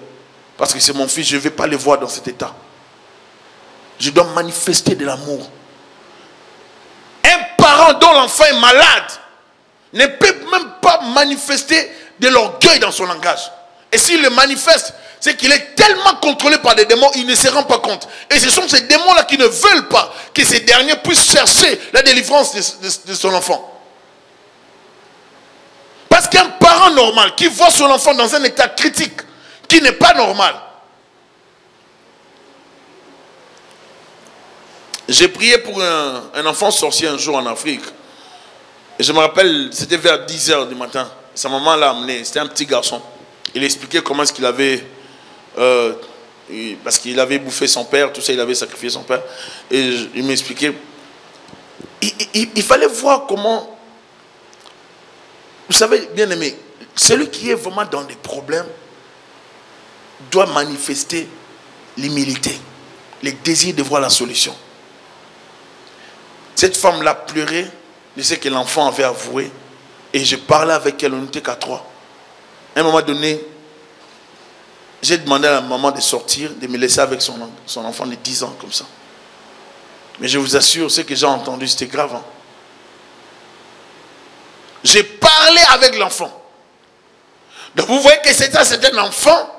Parce que c'est mon fils, je ne vais pas le voir dans cet état. Je dois manifester de l'amour. Un parent dont l'enfant est malade ne peut même pas manifester de l'orgueil dans son langage. Et s'il le manifeste, c'est qu'il est tellement contrôlé par des démons, il ne se rend pas compte. Et ce sont ces démons-là qui ne veulent pas que ces derniers puissent chercher la délivrance de son enfant. Parce qu'un parent normal qui voit son enfant dans un état critique, qui n'est pas normal. J'ai prié pour un enfant sorcier un jour en Afrique. Et je me rappelle, c'était vers 10 h du matin. Sa maman l'a amené, c'était un petit garçon. Il expliquait comment est-ce qu'il avait... parce qu'il avait bouffé son père, tout ça, il avait sacrifié son père. Et il m'expliquait... Il fallait voir comment... Vous savez, bien aimé, celui qui est vraiment dans des problèmes doit manifester l'humilité, le désir de voir la solution. Cette femme-là pleurait, je sais que l'enfant avait avoué, et je parlais avec elle, on n'était qu'à 3. À un moment donné, j'ai demandé à la maman de sortir, de me laisser avec son enfant de 10 ans, comme ça. Mais je vous assure, ce que j'ai entendu, c'était grave. Hein? J'ai parlé avec l'enfant. Donc vous voyez que c'est un enfant,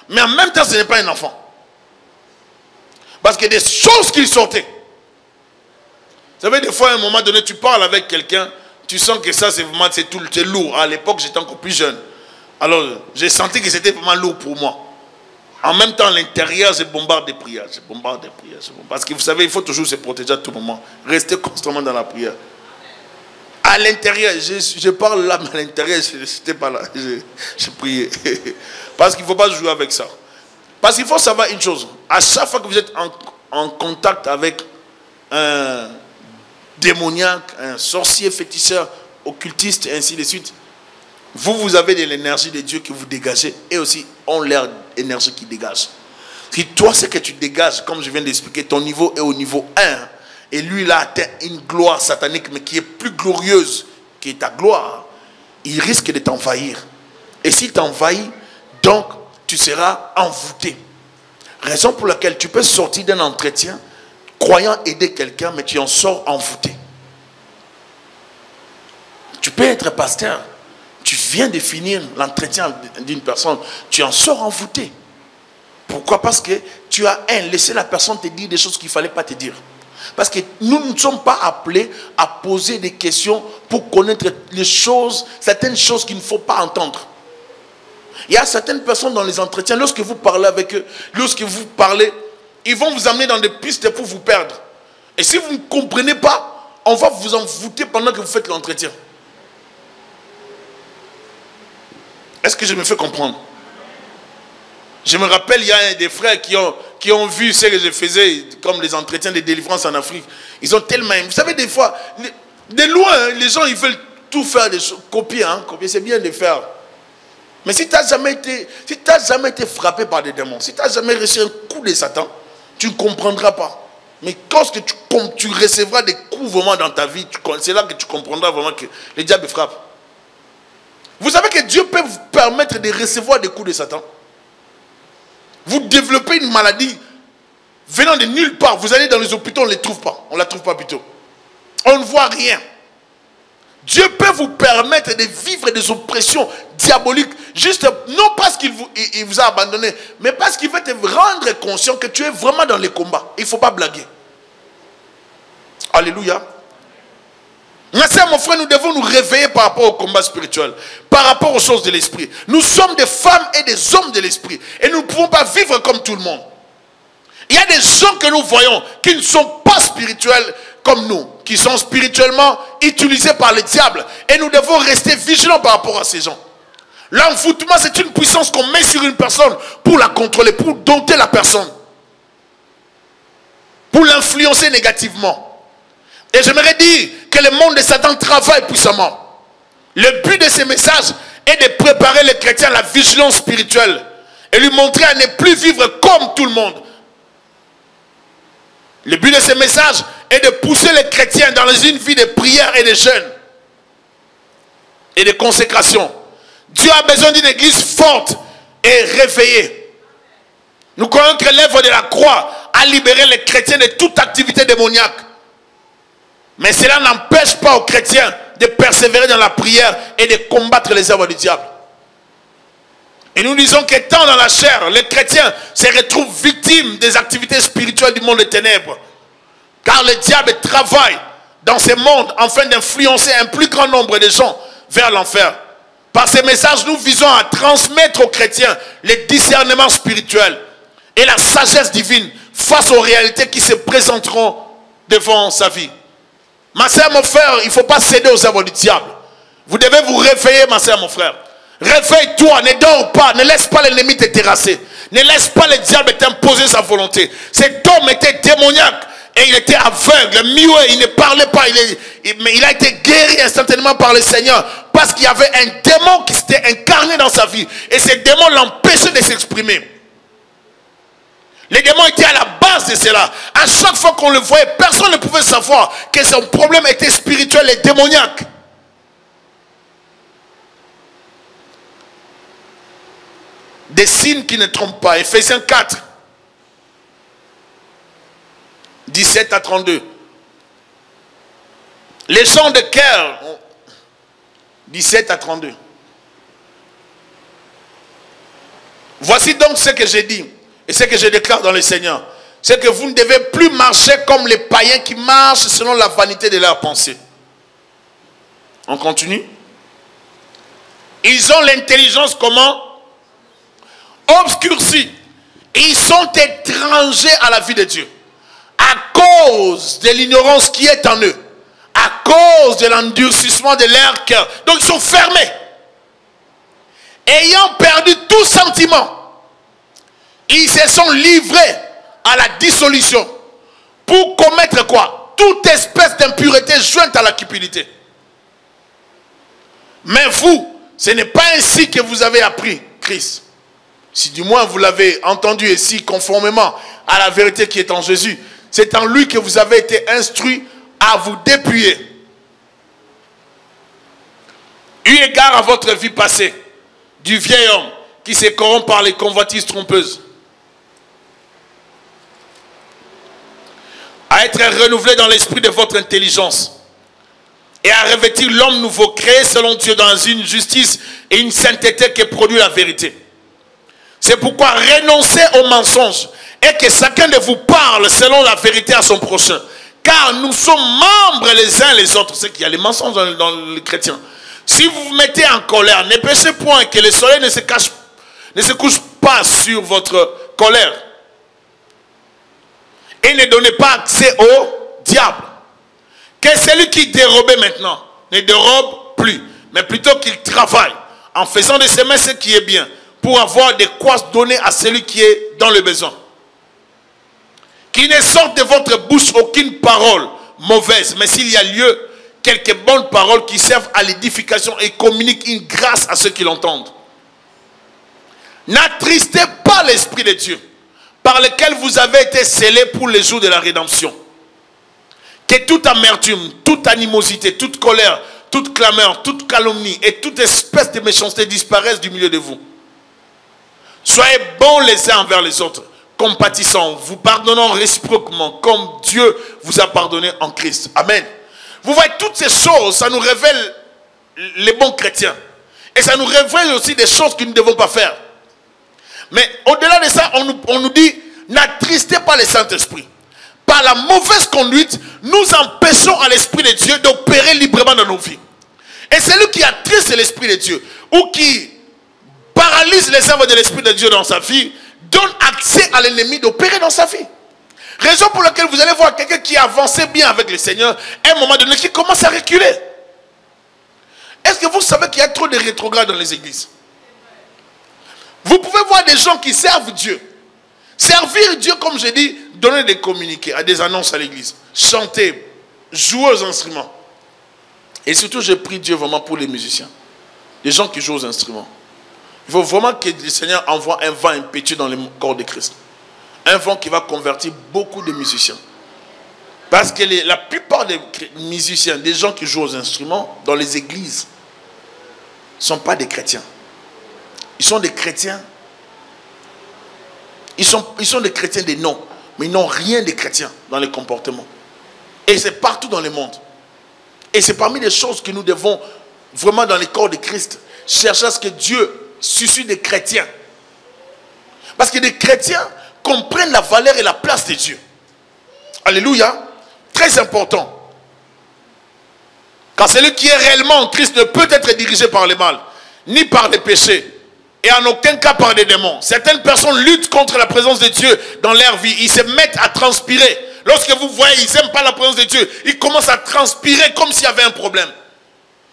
mais en même temps, ce n'est pas un enfant. Parce que des choses qui sortaient. Vous savez, des fois, à un moment donné, tu parles avec quelqu'un, tu sens que ça, c'est vraiment, c'est lourd. À l'époque, j'étais encore plus jeune. Alors, j'ai senti que c'était vraiment lourd pour moi. En même temps, à l'intérieur, je bombarde des prières. Je bombarde des prières. Parce que vous savez, il faut toujours se protéger à tout moment. Rester constamment dans la prière. À l'intérieur, je parle là, mais à l'intérieur, je n'étais pas là. Je priais. Parce qu'il ne faut pas jouer avec ça. Parce qu'il faut savoir une chose. À chaque fois que vous êtes en contact avec un démoniaque, un sorcier, féticheur, occultiste, et ainsi de suite, vous avez de l'énergie de Dieu que vous dégagez et aussi on leur énergie qui dégage. Si toi, ce que tu dégages, comme je viens d'expliquer, ton niveau est au niveau 1 et lui, il a atteint une gloire satanique, mais qui est plus glorieuse que ta gloire, il risque de t'envahir. Et s'il t'envahit, donc, tu seras envoûté. Raison pour laquelle tu peux sortir d'un entretien croyant aider quelqu'un, mais tu en sors envoûté. Tu peux être pasteur, tu viens de finir l'entretien d'une personne, tu en sors envoûté. Pourquoi? Parce que tu as laissé la personne te dire des choses qu'il ne fallait pas te dire. Parce que nous ne sommes pas appelés à poser des questions pour connaître les choses, certaines choses qu'il ne faut pas entendre. Il y a certaines personnes dans les entretiens, lorsque vous parlez avec eux, lorsque vous parlez, ils vont vous amener dans des pistes pour vous perdre. Et si vous ne comprenez pas, on va vous envoûter pendant que vous faites l'entretien. Est-ce que je me fais comprendre? Je me rappelle, il y a des frères qui ont vu ce que je faisais, comme les entretiens de délivrance en Afrique. Ils ont tellement... Vous savez, des fois, de loin, les gens, ils veulent tout faire, des choses, copier, hein, copier, c'est bien de faire. Mais si tu n'as jamais été frappé par des démons, si tu n'as jamais reçu un coup de Satan, tu ne comprendras pas. Mais quand tu recevras des coups vraiment dans ta vie, c'est là que tu comprendras vraiment que le diable frappe. Vous savez que Dieu peut vous permettre de recevoir des coups de Satan. Vous développez une maladie venant de nulle part. Vous allez dans les hôpitaux, on ne les trouve pas. On ne la trouve pas plutôt. On ne voit rien. Dieu peut vous permettre de vivre des oppressions diaboliques, juste non parce qu'il vous a abandonné, mais parce qu'il veut te rendre conscient que tu es vraiment dans les combats. Il ne faut pas blaguer. Alléluia. Ma soeur, mon frère, nous devons nous réveiller par rapport au combat spirituel, par rapport aux choses de l'esprit. Nous sommes des femmes et des hommes de l'esprit, et nous ne pouvons pas vivre comme tout le monde. Il y a des gens que nous voyons qui ne sont pas spirituels comme nous, qui sont spirituellement utilisés par le diable, et nous devons rester vigilants par rapport à ces gens. L'envoûtement, c'est une puissance qu'on met sur une personne pour la contrôler, pour dompter la personne, pour l'influencer négativement. Et j'aimerais dire que le monde de Satan travaille puissamment. Le but de ces messages est de préparer les chrétiens à la vigilance spirituelle et lui montrer à ne plus vivre comme tout le monde. Le but de ces messages est de pousser les chrétiens dans une vie de prière et de jeûne et de consécration. Dieu a besoin d'une église forte et réveillée. Nous croyons que l'œuvre de la croix a libéré les chrétiens de toute activité démoniaque. Mais cela n'empêche pas aux chrétiens de persévérer dans la prière et de combattre les œuvres du diable. Et nous disons qu'étant dans la chair, les chrétiens se retrouvent victimes des activités spirituelles du monde des ténèbres. Car le diable travaille dans ce monde afin d'influencer un plus grand nombre de gens vers l'enfer. Par ces messages, nous visons à transmettre aux chrétiens les discernements spirituels et la sagesse divine face aux réalités qui se présenteront devant sa vie. Ma soeur, mon frère, il ne faut pas céder aux œuvres du diable. Vous devez vous réveiller, ma soeur, mon frère. Réveille-toi, ne dors pas, ne laisse pas l'ennemi te terrasser. Ne laisse pas le diable t'imposer sa volonté. Cet homme était démoniaque et il était aveugle, muet, il ne parlait pas, mais il a été guéri instantanément par le Seigneur parce qu'il y avait un démon qui s'était incarné dans sa vie et ce démon l'empêchait de s'exprimer. Les démons étaient à la base de cela. À chaque fois qu'on le voyait, personne ne pouvait savoir que son problème était spirituel et démoniaque. Des signes qui ne trompent pas. Ephésiens 4, 17 à 32. Les chants de cœur, 17 à 32. Voici donc ce que j'ai dit et ce que je déclare dans le Seigneur. C'est que vous ne devez plus marcher comme les païens qui marchent selon la vanité de leurs pensées. On continue. Ils ont l'intelligence comment? Obscurcie. Ils sont étrangers à la vie de Dieu. À cause de l'ignorance qui est en eux. À cause de l'endurcissement de leur cœur. Donc ils sont fermés. Ayant perdu tout sentiment. Ils se sont livrés à la dissolution. Pour commettre quoi? Toute espèce d'impureté jointe à la cupidité. Mais vous, ce n'est pas ainsi que vous avez appris Christ. Si du moins vous l'avez entendu ici conformément à la vérité qui est en Jésus, c'est en lui que vous avez été instruits à vous dépouiller. Eu égard à votre vie passée, du vieil homme qui se corrompt par les convoitises trompeuses, à être renouvelé dans l'esprit de votre intelligence et à revêtir l'homme nouveau créé selon Dieu dans une justice et une sainteté qui produit la vérité. C'est pourquoi renoncez aux mensonges et que chacun de vous parle selon la vérité à son prochain. Car nous sommes membres les uns les autres. C'est qu'il y a les mensonges dans les chrétiens. Si vous vous mettez en colère, ne péchez point que le soleil ne se couche pas sur votre colère. Et ne donnez pas accès au diable. Que celui qui dérobait maintenant ne dérobe plus, mais plutôt qu'il travaille en faisant de ses mains ce qui est bien, pour avoir de quoi donner à celui qui est dans le besoin. Qu'il ne sorte de votre bouche aucune parole mauvaise, mais s'il y a lieu, quelques bonnes paroles qui servent à l'édification et communiquent une grâce à ceux qui l'entendent. N'attristez pas l'Esprit de Dieu, par lequel vous avez été scellés pour les jours de la rédemption. Que toute amertume, toute animosité, toute colère, toute clameur, toute calomnie et toute espèce de méchanceté disparaissent du milieu de vous. Soyez bons les uns envers les autres, compatissants, vous pardonnant réciproquement, comme Dieu vous a pardonné en Christ. Amen. Vous voyez, toutes ces choses, ça nous révèle les bons chrétiens. Et ça nous révèle aussi des choses que nous ne devons pas faire. Mais au-delà de ça, on nous dit, n'attristez pas le Saint-Esprit. Par la mauvaise conduite, nous empêchons à l'Esprit de Dieu d'opérer librement dans nos vies. Et celui qui attriste l'Esprit de Dieu, ou qui paralyse les œuvres de l'Esprit de Dieu dans sa vie, donne accès à l'ennemi d'opérer dans sa vie. Raison pour laquelle vous allez voir quelqu'un qui avançait bien avec le Seigneur, à un moment donné, qui commence à reculer. Est-ce que vous savez qu'il y a trop de rétrogrades dans les églises? Vous pouvez voir des gens qui servent Dieu. Servir Dieu, comme je dis, donner des communiqués, à des annonces à l'église, chanter, jouer aux instruments. Et surtout, je prie Dieu vraiment pour les musiciens. Les gens qui jouent aux instruments. Il faut vraiment que le Seigneur envoie un vent impétueux dans le corps de Christ. Un vent qui va convertir beaucoup de musiciens. Parce que la plupart des musiciens, des gens qui jouent aux instruments, dans les églises, ne sont pas des chrétiens. Ils sont des chrétiens. Ils sont des chrétiens des noms. Mais ils n'ont rien de chrétien dans les comportements. Et c'est partout dans le monde. Et c'est parmi les choses que nous devons, vraiment dans le corps de Christ, chercher à ce que Dieu suscite des chrétiens. Parce que des chrétiens comprennent la valeur et la place de Dieu. Alléluia. Très important. Car celui qui est réellement en Christ ne peut être dirigé par le mal, ni par les péchés, et en aucun cas par des démons. Certaines personnes luttent contre la présence de Dieu dans leur vie. Ils se mettent à transpirer. Lorsque vous voyez, ils n'aiment pas la présence de Dieu. Ils commencent à transpirer comme s'il y avait un problème.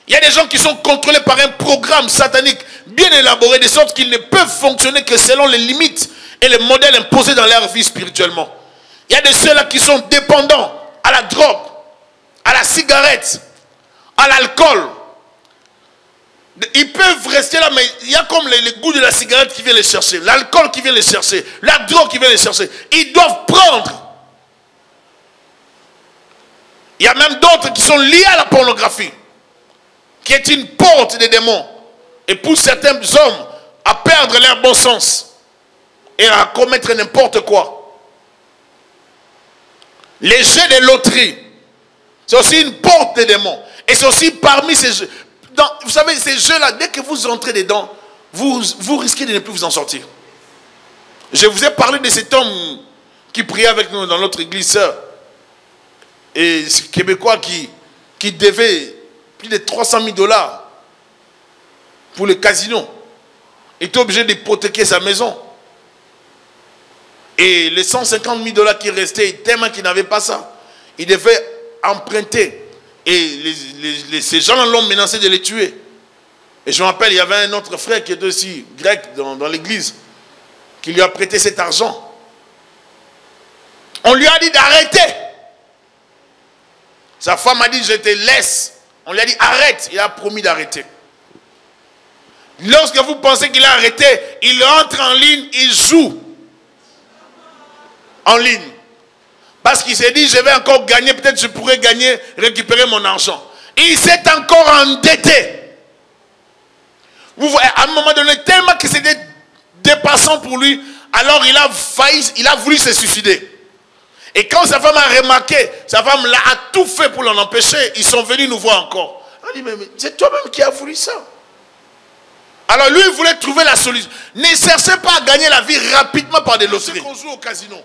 Il y a des gens qui sont contrôlés par un programme satanique. bien élaborés, de sorte qu'ils ne peuvent fonctionner que selon les limites et les modèles imposés dans leur vie spirituellement. Il y a de ceux-là qui sont dépendants à la drogue, à la cigarette, à l'alcool. Ils peuvent rester là, mais il y a comme les goûts de la cigarette qui vient les chercher, l'alcool qui vient les chercher, la drogue qui vient les chercher. Ils doivent prendre. Il y a même d'autres qui sont liés à la pornographie, qui est une porte des démons, et pousse certains hommes à perdre leur bon sens et à commettre n'importe quoi. Les jeux de loterie, c'est aussi une porte des démons. Et c'est aussi parmi ces jeux. Vous savez, ces jeux-là, dès que vous entrez dedans, vous risquez de ne plus vous en sortir. Je vous ai parlé de cet homme qui priait avec nous dans notre église, et ce Québécois qui devait plus de 300 000 $ pour le casino. Il était obligé d'hypothéquer sa maison. Et les 150 000 $ qui restaient, tellement qu'il n'avait pas ça, il devait emprunter. Et ces gens-là l'ont menacé de les tuer. Et je me rappelle, il y avait un autre frère qui était aussi grec dans l'église, qui lui a prêté cet argent. On lui a dit d'arrêter. Sa femme a dit, je te laisse. On lui a dit, arrête. Il a promis d'arrêter. Lorsque vous pensez qu'il a arrêté, il entre en ligne, il joue. En ligne. Parce qu'il s'est dit, je vais encore gagner, peut-être je pourrais gagner, récupérer mon argent. Et il s'est encore endetté. Vous voyez, à un moment donné, tellement que c'était dépassant pour lui, alors il a failli, il a voulu se suicider. Et quand sa femme a remarqué, sa femme a tout fait pour l'en empêcher, ils sont venus nous voir encore. On dit, mais c'est toi-même qui as voulu ça. Alors lui, il voulait trouver la solution. Ne cherchez pas à gagner la vie rapidement par des loteries. Qu'on joue au casino.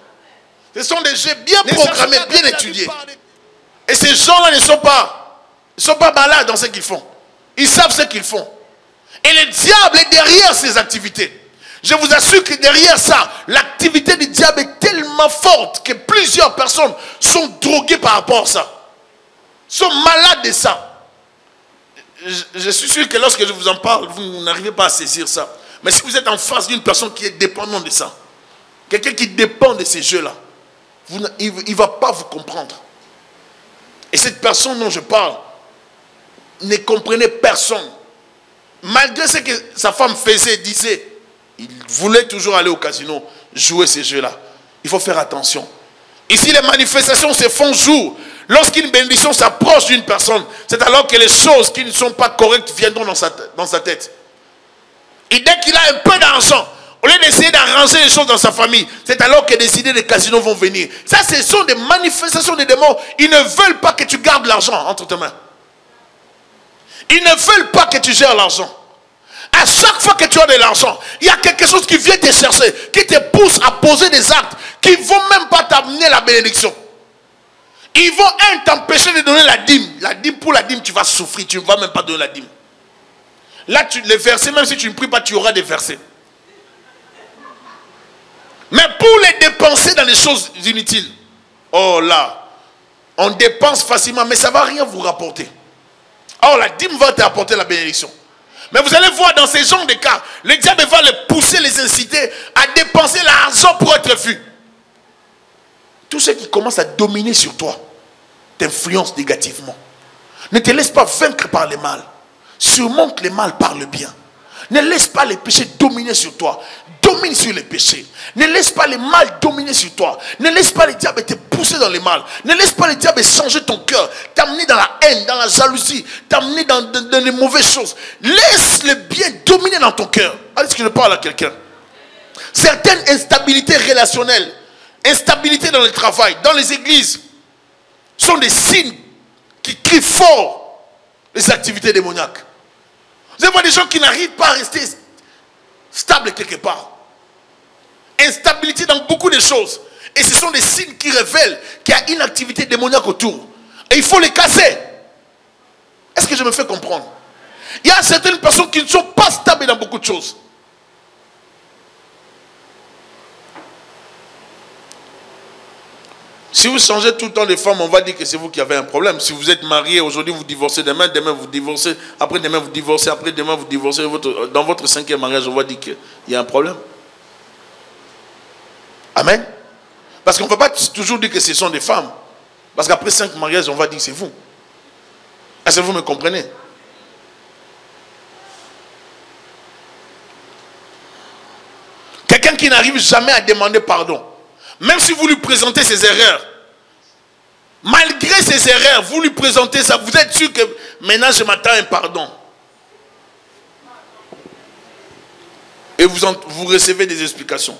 Ce sont des jeux bien programmés, bien étudiés. Et ces gens-là ne sont pas malades dans ce qu'ils font. Ils savent ce qu'ils font. Et le diable est derrière ces activités. Je vous assure que derrière ça, l'activité du diable est tellement forte que plusieurs personnes sont droguées par rapport à ça. Sont malades de ça. Je suis sûr que lorsque je vous en parle, vous n'arrivez pas à saisir ça. Mais si vous êtes en face d'une personne qui est dépendante de ça, quelqu'un qui dépend de ces jeux-là, il ne va pas vous comprendre. Et cette personne dont je parle ne comprenait personne. Malgré ce que sa femme faisait, disait, il voulait toujours aller au casino, jouer ces jeux-là. Il faut faire attention. Ici, les manifestations se font jour. Lorsqu'une bénédiction s'approche d'une personne, c'est alors que les choses qui ne sont pas correctes viendront dans sa tête. Et dès qu'il a un peu d'argent, au lieu d'essayer d'arranger les choses dans sa famille, c'est alors que des idées de casino vont venir. Ça, ce sont des manifestations des démons. Ils ne veulent pas que tu gardes l'argent entre tes mains. Ils ne veulent pas que tu gères l'argent. À chaque fois que tu as de l'argent, il y a quelque chose qui vient te chercher, qui te pousse à poser des actes qui ne vont même pas t'amener la bénédiction. Ils vont t'empêcher de donner la dîme. La dîme, pour la dîme, tu vas souffrir. Tu ne vas même pas donner la dîme. Là, les versets, même si tu ne pries pas, tu auras des versets. Mais pour les dépenser dans des choses inutiles, oh là, on dépense facilement, mais ça ne va rien vous rapporter. Or, la dîme va te apporter la bénédiction. Mais vous allez voir dans ces genres de cas, le diable va les pousser, les inciter à dépenser l'argent pour être vu. Tout ce qui commence à dominer sur toi t'influence négativement. Ne te laisse pas vaincre par le mal. Surmonte le mal par le bien. Ne laisse pas les péchés dominer sur toi. Domine sur les péchés. Ne laisse pas le mal dominer sur toi. Ne laisse pas le diable te pousser dans le mal. Ne laisse pas le diable changer ton cœur. T'amener dans la haine, dans la jalousie. T'amener dans les mauvaises choses. Laisse le bien dominer dans ton cœur. Est-ce que je parle à quelqu'un? Certaines instabilités relationnelles, instabilité dans le travail, dans les églises, sont des signes qui crient fort les activités démoniaques. Vous allez voir des gens qui n'arrivent pas à rester stables quelque part. Instabilité dans beaucoup de choses. Et ce sont des signes qui révèlent qu'il y a une activité démoniaque autour. Et il faut les casser. Est-ce que je me fais comprendre? Il y a certaines personnes qui ne sont pas stables dans beaucoup de choses. Si vous changez tout le temps de femme, on va dire que c'est vous qui avez un problème. Si vous êtes marié, aujourd'hui vous divorcez, demain vous divorcez, après-demain vous divorcez, après-demain vous divorcez. Dans votre 5e mariage, on va dire qu'il y a un problème. Amen. Parce qu'on ne peut pas toujours dire que ce sont des femmes. Parce qu'après 5 mariages, on va dire que c'est vous. Est-ce que vous me comprenez? Quelqu'un qui n'arrive jamais à demander pardon. Même si vous lui présentez ses erreurs, malgré ses erreurs, vous lui présentez ça, vous êtes sûr que maintenant je m'attends à un pardon. Et vous recevez des explications.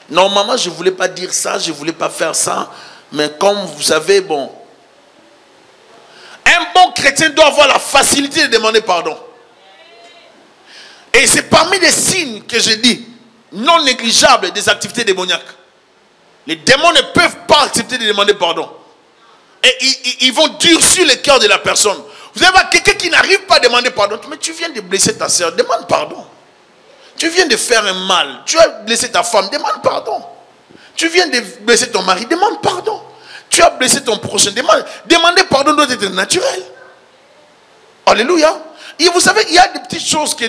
Normalement, je ne voulais pas dire ça, je ne voulais pas faire ça, mais comme vous savez, bon. Un bon chrétien doit avoir la facilité de demander pardon. Et c'est parmi les signes que je dis, non négligeables des activités démoniaques. Les démons ne peuvent pas accepter de demander pardon. Et ils vont durcir le cœur de la personne. Vous allez voir quelqu'un qui n'arrive pas à demander pardon. Mais tu viens de blesser ta soeur, demande pardon. Tu viens de faire un mal. Tu as blessé ta femme, demande pardon. Tu viens de blesser ton mari, demande pardon. Tu as blessé ton prochain, demander pardon doit être naturel. Alléluia. Et vous savez, il y a des petites choses que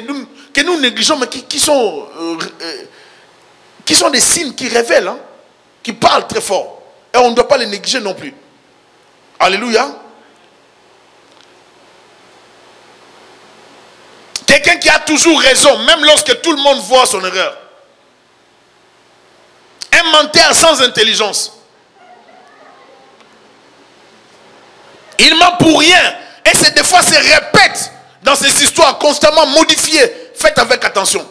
nous négligeons, mais qui sont des signes qui révèlent, hein, qui parlent très fort. Et on ne doit pas les négliger non plus. Alléluia. Quelqu'un qui a toujours raison, même lorsque tout le monde voit son erreur. Un menteur sans intelligence. Il ment pour rien. Et c'est des fois se répète dans ces histoires constamment modifiées. Faites avec attention.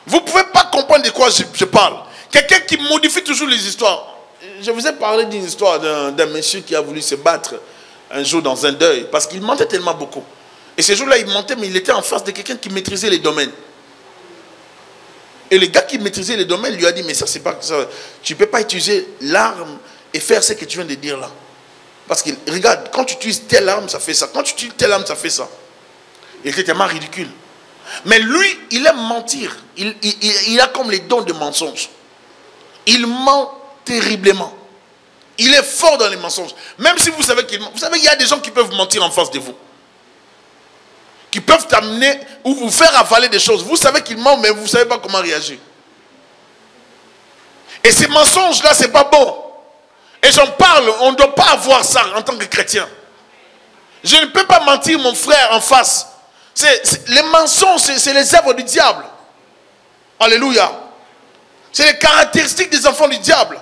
Vous ne pouvez pas comprendre de quoi je parle. Quelqu'un qui modifie toujours les histoires. Je vous ai parlé d'une histoire d'un monsieur qui a voulu se battre un jour dans un deuil. Parce qu'il mentait tellement beaucoup. Et ce jour-là, il mentait, mais il était en face de quelqu'un qui maîtrisait les domaines. Et le gars qui maîtrisait les domaines lui a dit, mais ça, c'est pas ça. Tu ne peux pas utiliser l'arme et faire ce que tu viens de dire là. Parce que, regarde, quand tu utilises telle arme, ça fait ça. Quand tu utilises telle arme, ça fait ça. Il était tellement ridicule. Mais lui, il aime mentir. Il a comme les dons de mensonge. Il ment terriblement. Il est fort dans les mensonges. Même si vous savez qu'il ment. Vous savez, il y a des gens qui peuvent mentir en face de vous. Qui peuvent t'amener ou vous faire avaler des choses. Vous savez qu'ils mentent, mais vous ne savez pas comment réagir. Et ces mensonges-là, ce n'est pas bon. Et j'en parle, on ne doit pas avoir ça en tant que chrétien. Je ne peux pas mentir mon frère en face. Les mensonges, c'est les œuvres du diable. Alléluia. C'est les caractéristiques des enfants du diable.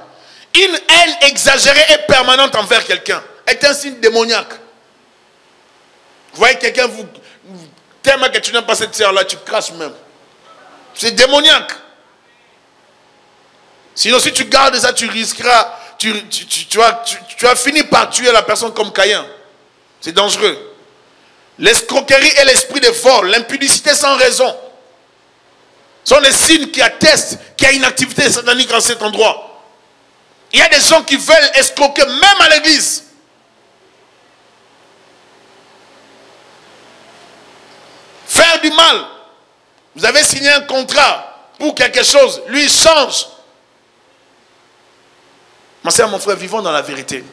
Une haine exagérée et permanente envers quelqu'un est un signe démoniaque. Vous voyez quelqu'un, tellement que tu n'aimes pas cette sœur-là, tu craches même. C'est démoniaque. Sinon, si tu gardes ça, tu risqueras, tu vas finir par tuer la personne comme Caïn. C'est dangereux. L'escroquerie et l'esprit de vol, l'impudicité sans raison, sont les signes qui attestent qu'il y a une activité satanique en cet endroit. Il y a des gens qui veulent escroquer même à l'église. Faire du mal. Vous avez signé un contrat pour quelque chose. Lui, il change. Ma soeur, mon frère, vivons dans la vérité.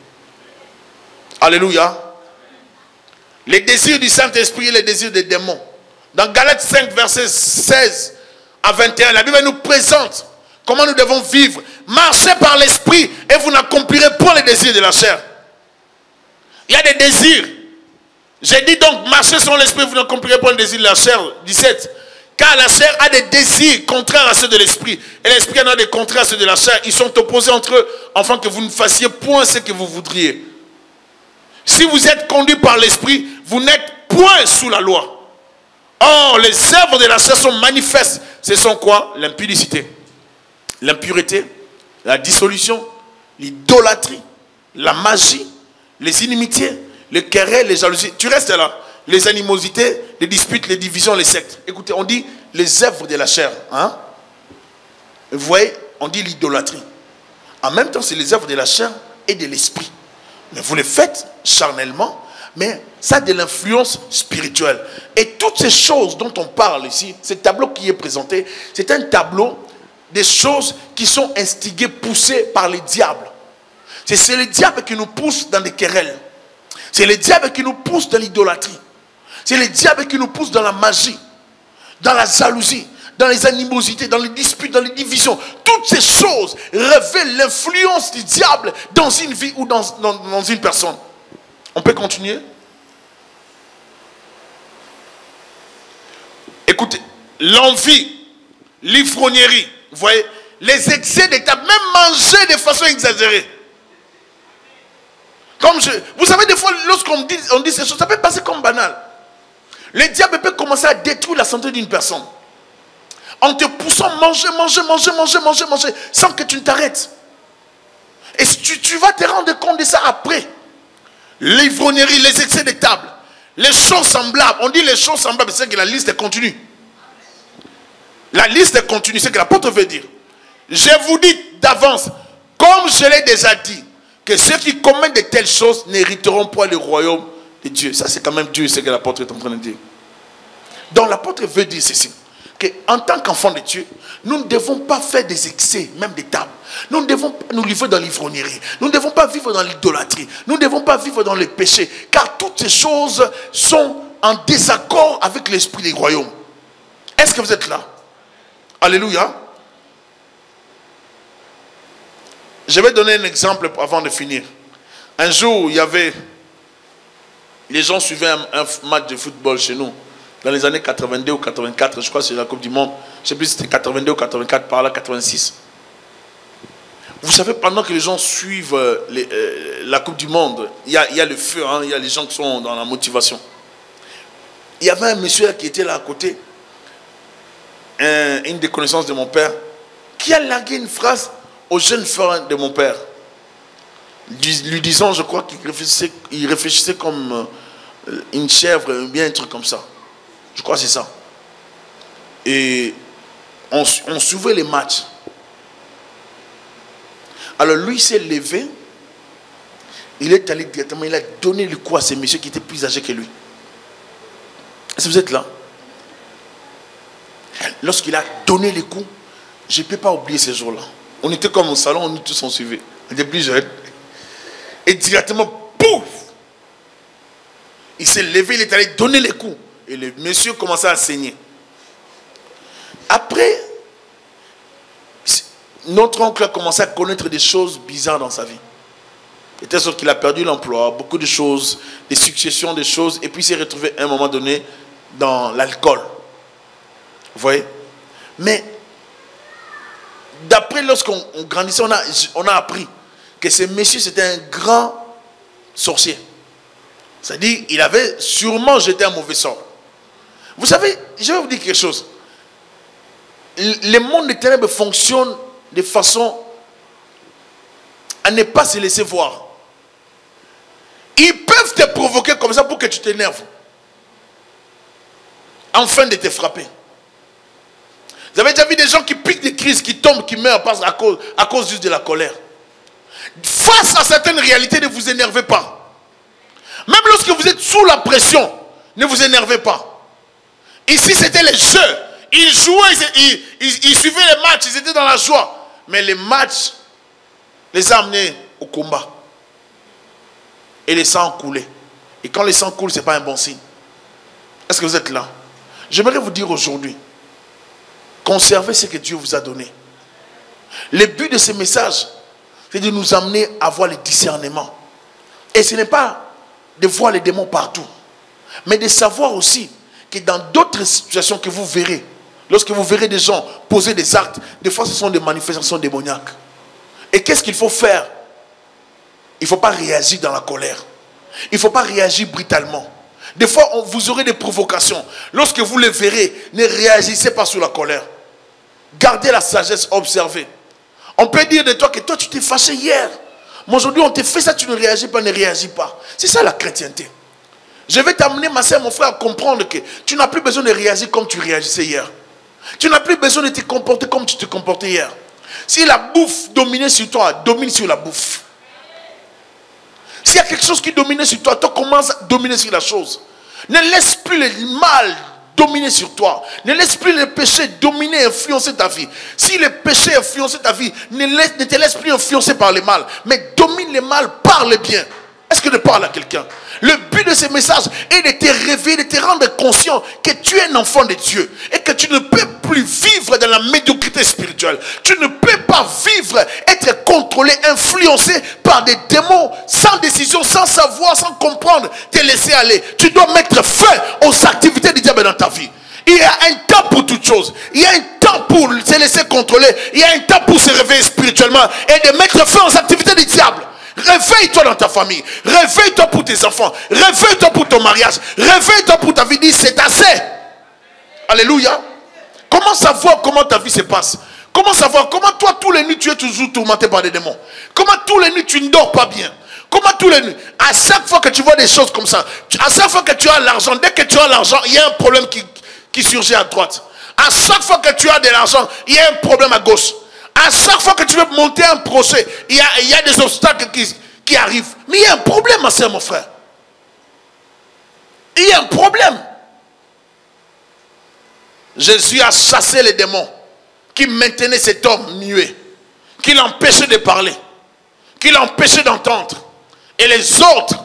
Alléluia. Les désirs du Saint-Esprit et les désirs des démons. Dans Galates 5, versets 16 à 21, la Bible nous présente comment nous devons vivre. Marchez par l'Esprit et vous n'accomplirez point les désirs de la chair. Il y a des désirs. J'ai dit donc, marchez selon l'Esprit, vous n'accomplirez point les désirs de la chair. 17. Car la chair a des désirs contraires à ceux de l'Esprit. Et l'Esprit en a des contraires à ceux de la chair. Ils sont opposés entre eux, afin que vous ne fassiez point ce que vous voudriez. Si vous êtes conduit par l'Esprit, vous n'êtes point sous la loi. Or, les œuvres de la chair sont manifestes. Ce sont quoi? L'impudicité, l'impureté, la dissolution, l'idolâtrie, la magie, les inimitiés, les querelles, les jalousies. Tu restes là. Les animosités, les disputes, les divisions, les sectes. Écoutez, on dit les œuvres de la chair. Hein? Vous voyez, on dit l'idolâtrie. En même temps, c'est les œuvres de la chair et de l'esprit. Mais vous les faites charnellement, mais ça a de l'influence spirituelle. Et toutes ces choses dont on parle ici, ce tableau qui est présenté, c'est un tableau des choses qui sont instigées, poussées par les diables. C'est le diable qui nous pousse dans des querelles. C'est le diable qui nous pousse dans l'idolâtrie. C'est le diable qui nous pousse dans la magie, dans la jalousie, dans les animosités, dans les disputes, dans les divisions. Toutes ces choses révèlent l'influence du diable dans une vie ou dans une personne. On peut continuer? Écoutez, l'envie, l'ivrognerie, vous voyez, les excès de table, même manger de façon exagérée. Vous savez, des fois, lorsqu'on dit ces choses, ça peut passer comme banal. Le diable peut commencer à détruire la santé d'une personne. En te poussant à manger, sans que tu ne t'arrêtes. Et tu vas te rendre compte de ça après. L'ivrognerie, les excès de table, les choses semblables. On dit les choses semblables, c'est que la liste est continue. La liste est continue, c'est que l'apôtre veut dire. Je vous dis d'avance, comme je l'ai déjà dit, que ceux qui commettent de telles choses n'hériteront pas le royaume de Dieu. Ça, c'est quand même Dieu, c'est ce que l'apôtre est en train de dire. Donc l'apôtre veut dire ceci, qu'en tant qu'enfant de Dieu, nous ne devons pas faire des excès, même des tables. Nous ne devons pas nous livrer dans l'ivrognerie. Nous ne devons pas vivre dans l'idolâtrie. Nous ne devons pas vivre dans les péchés. Car toutes ces choses sont en désaccord avec l'esprit des royaumes. Est-ce que vous êtes là? Alléluia. Je vais donner un exemple avant de finir. Un jour, il y avait... Les gens suivaient un match de football chez nous. Dans les années 82 ou 84, je crois que c'est la Coupe du Monde. Je ne sais plus si c'était 82 ou 84, par là, 86. Vous savez, pendant que les gens suivent la Coupe du Monde, il y a le feu, hein, il y a les gens qui sont dans la motivation. Il y avait un monsieur qui était là à côté, une des connaissances de mon père, qui a largué une phrase au jeune frère de mon père. Lui disant, je crois qu'il réfléchissait comme une chèvre, bien un truc comme ça. Je crois que c'est ça. Et on suivait les matchs. Alors lui s'est levé. Il est allé directement, il a donné le coup à ces messieurs qui étaient plus âgés que lui. Est-ce que vous êtes là? Lorsqu'il a donné le coup, je ne peux pas oublier ces jours-là. On était comme au salon, on nous tous on suivait. On était plus jeunes. Et directement, pouf! Il s'est levé, il est allé donner les coups. Et le monsieur commençait à saigner. Après, notre oncle a commencé à connaître des choses bizarres dans sa vie. Il était sûr qu'il a perdu l'emploi, beaucoup de choses, des successions de choses, et puis il s'est retrouvé à un moment donné dans l'alcool. Vous voyez? Mais, d'après lorsqu'on grandissait, on a appris que ce monsieur c'était un grand sorcier. C'est-à-dire, il avait sûrement jeté un mauvais sort. Vous savez, je vais vous dire quelque chose. Le monde des ténèbres fonctionne de façon à ne pas se laisser voir. Ils peuvent te provoquer comme ça pour que tu t'énerves. Afin de te frapper. Vous avez déjà vu des gens qui piquent des crises, qui tombent, qui meurent à cause juste de la colère. Face à certaines réalités, ne vous énervez pas. Même lorsque vous êtes sous la pression, ne vous énervez pas. Ici, c'était les jeux. Ils jouaient, ils suivaient les matchs, ils étaient dans la joie. Mais les matchs les a amenés au combat. Et les sangs coulaient. Et quand les sangs coulent, ce n'est pas un bon signe. Est-ce que vous êtes là? J'aimerais vous dire aujourd'hui, conservez ce que Dieu vous a donné. Le but de ce message, c'est de nous amener à voir le discernement. Et ce n'est pas de voir les démons partout, mais de savoir aussi que dans d'autres situations que vous verrez, lorsque vous verrez des gens poser des actes, des fois ce sont des manifestations démoniaques. Et qu'est-ce qu'il faut faire? Il ne faut pas réagir dans la colère. Il ne faut pas réagir brutalement. Des fois, vous aurez des provocations. Lorsque vous les verrez, ne réagissez pas sous la colère. Gardez la sagesse, observez. On peut dire de toi que toi tu t'es fâché hier. Mais aujourd'hui on te fait ça, tu ne réagis pas, ne réagis pas. C'est ça la chrétienté. Je vais t'amener, ma soeur, mon frère, à comprendre que tu n'as plus besoin de réagir comme tu réagissais hier. Tu n'as plus besoin de te comporter comme tu te comportais hier. Si la bouffe dominait sur toi, domine sur la bouffe. S'il y a quelque chose qui dominait sur toi, toi commence à dominer sur la chose. Ne laisse plus le mal dominer sur toi. Ne laisse plus le péché dominer et influencer ta vie. Si le péché influence ta vie, ne te laisse plus influencer par le mal, mais domine le mal par le bien. Est-ce que je parle à quelqu'un? Le but de ces messages est de te réveiller, de te rendre conscient que tu es un enfant de Dieu et que tu ne peux plus vivre dans la médiocrité spirituelle. Tu ne peux pas vivre, être contrôlé, influencé par des démons sans décision, sans savoir, sans comprendre, te laisser aller. Tu dois mettre fin aux activités du diable dans ta vie. Il y a un temps pour toutes choses. Il y a un temps pour se laisser contrôler. Il y a un temps pour se réveiller spirituellement et de mettre fin aux activités du diable. Réveille-toi dans ta famille. Réveille-toi pour tes enfants. Réveille-toi pour ton mariage. Réveille-toi pour ta vie. Dis, c'est assez. Alléluia. Comment savoir comment ta vie se passe? Comment savoir comment toi, tous les nuits, tu es toujours tourmenté par des démons? Comment tous les nuits, tu ne dors pas bien? Comment tous les nuits, à chaque fois que tu vois des choses comme ça, à chaque fois que tu as l'argent, dès que tu as l'argent, il y a un problème qui surgit à droite. À chaque fois que tu as de l'argent, il y a un problème à gauche. À chaque fois que tu veux monter un projet, il y a des obstacles qui arrivent. Mais il y a un problème, ma soeur, mon frère. Il y a un problème. Jésus a chassé les démons qui maintenaient cet homme muet, qui l'empêchaient de parler, qui l'empêchaient d'entendre. Et les autres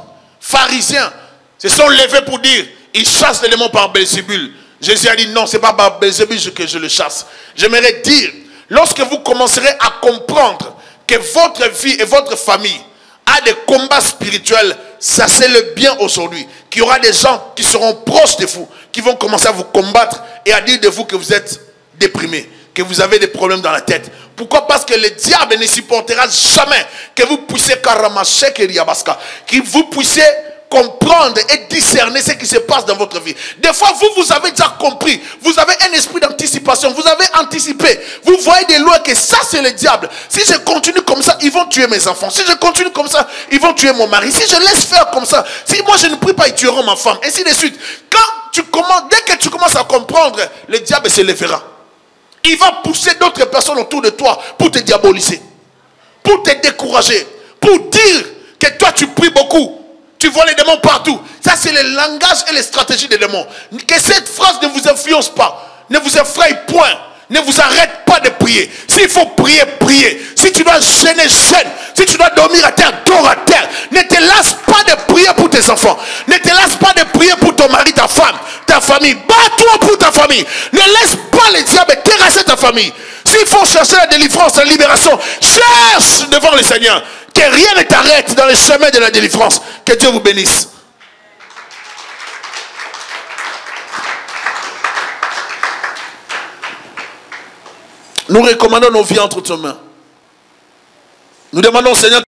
pharisiens se sont levés pour dire, ils chassent les démons par Belzébul. Jésus a dit, non, ce n'est pas par Belzébul que je le chasse. J'aimerais dire, lorsque vous commencerez à comprendre que votre vie et votre famille a des combats spirituels, sachez-le bien aujourd'hui, qu'il y aura des gens qui seront proches de vous, qui vont commencer à vous combattre et à dire de vous que vous êtes déprimé, que vous avez des problèmes dans la tête. Pourquoi? Parce que le diable ne supportera jamais que vous puissiez que vous puissiez comprendre et discerner ce qui se passe dans votre vie. Des fois, vous avez déjà compris. Vous avez un esprit d'anticipation. Vous avez anticipé. Vous voyez de loin que ça, c'est le diable. Si je continue comme ça, ils vont tuer mes enfants. Si je continue comme ça, ils vont tuer mon mari. Si je laisse faire comme ça, si moi je ne prie pas, ils tueront ma femme. Ainsi de suite. Dès que tu commences à comprendre, le diable se lèvera. Il va pousser d'autres personnes autour de toi pour te diaboliser, pour te décourager, pour dire que toi tu pries beaucoup. Tu vois les démons partout. Ça, c'est le langage et les stratégies des démons. Que cette phrase ne vous influence pas. Ne vous effraie point. Ne vous arrête pas de prier. S'il faut prier, priez. Si tu dois gêner, gêne. Si tu dois dormir à terre, dors à terre. Ne te lasse pas de prier pour tes enfants. Ne te lasse pas de prier pour ton mari, ta femme, ta famille. Bats-toi pour ta famille. Ne laisse pas le diable terrasser ta famille. S'il faut chercher la délivrance, la libération, cherche devant le Seigneur. Que rien ne t'arrête dans le chemin de la délivrance. Que Dieu vous bénisse. Nous recommandons nos vies entre tes mains. Nous demandons au Seigneur